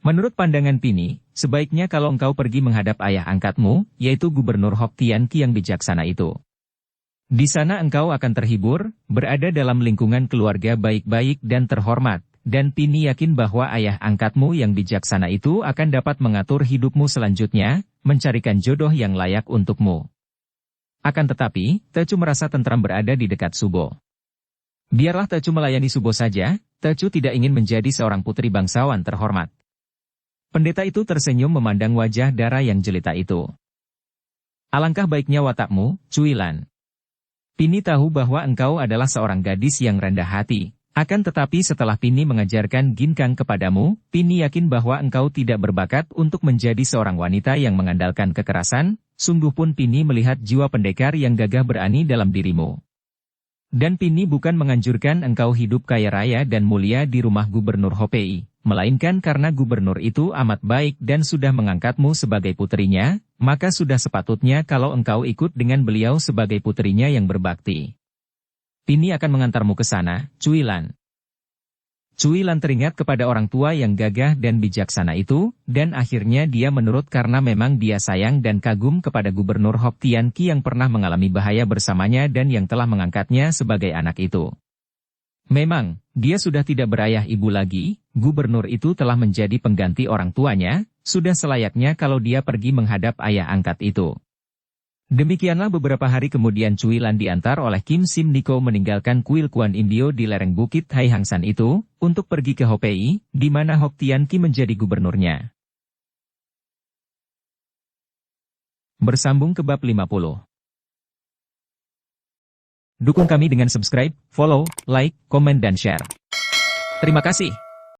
Menurut pandangan Pini, sebaiknya kalau engkau pergi menghadap ayah angkatmu, yaitu Gubernur Hok Tian Ki yang bijaksana itu. Di sana engkau akan terhibur, berada dalam lingkungan keluarga baik-baik dan terhormat. Dan Pini yakin bahwa ayah angkatmu yang bijaksana itu akan dapat mengatur hidupmu selanjutnya, mencarikan jodoh yang layak untukmu. Akan tetapi, Tecu merasa tentram berada di dekat Subo. Biarlah Tecu melayani Subo saja, Tecu tidak ingin menjadi seorang putri bangsawan terhormat. Pendeta itu tersenyum memandang wajah Dara yang jelita itu. Alangkah baiknya watakmu, Cuilan. Pini tahu bahwa engkau adalah seorang gadis yang rendah hati. Akan tetapi setelah Pini mengajarkan ginkang kepadamu, Pini yakin bahwa engkau tidak berbakat untuk menjadi seorang wanita yang mengandalkan kekerasan, sungguh pun Pini melihat jiwa pendekar yang gagah berani dalam dirimu. Dan Pini bukan menganjurkan engkau hidup kaya raya dan mulia di rumah Gubernur Hopei, melainkan karena gubernur itu amat baik dan sudah mengangkatmu sebagai putrinya, maka sudah sepatutnya kalau engkau ikut dengan beliau sebagai putrinya yang berbakti. Pini akan mengantarmu ke sana, Cuilan. Cuilan teringat kepada orang tua yang gagah dan bijaksana itu, dan akhirnya dia menurut karena memang dia sayang dan kagum kepada Gubernur Hok Tian Ki yang pernah mengalami bahaya bersamanya dan yang telah mengangkatnya sebagai anak itu. Memang, dia sudah tidak berayah ibu lagi, gubernur itu telah menjadi pengganti orang tuanya, sudah selayaknya kalau dia pergi menghadap ayah angkat itu. Demikianlah beberapa hari kemudian Cuilan diantar oleh Kim Sim Niko meninggalkan kuil Kuan Indio di lereng bukit Hai Hang San itu, untuk pergi ke Hopei, di mana Hok Tian Ki menjadi gubernurnya. Bersambung ke bab 50. Dukung kami dengan subscribe, follow, like, komen dan share. Terima kasih.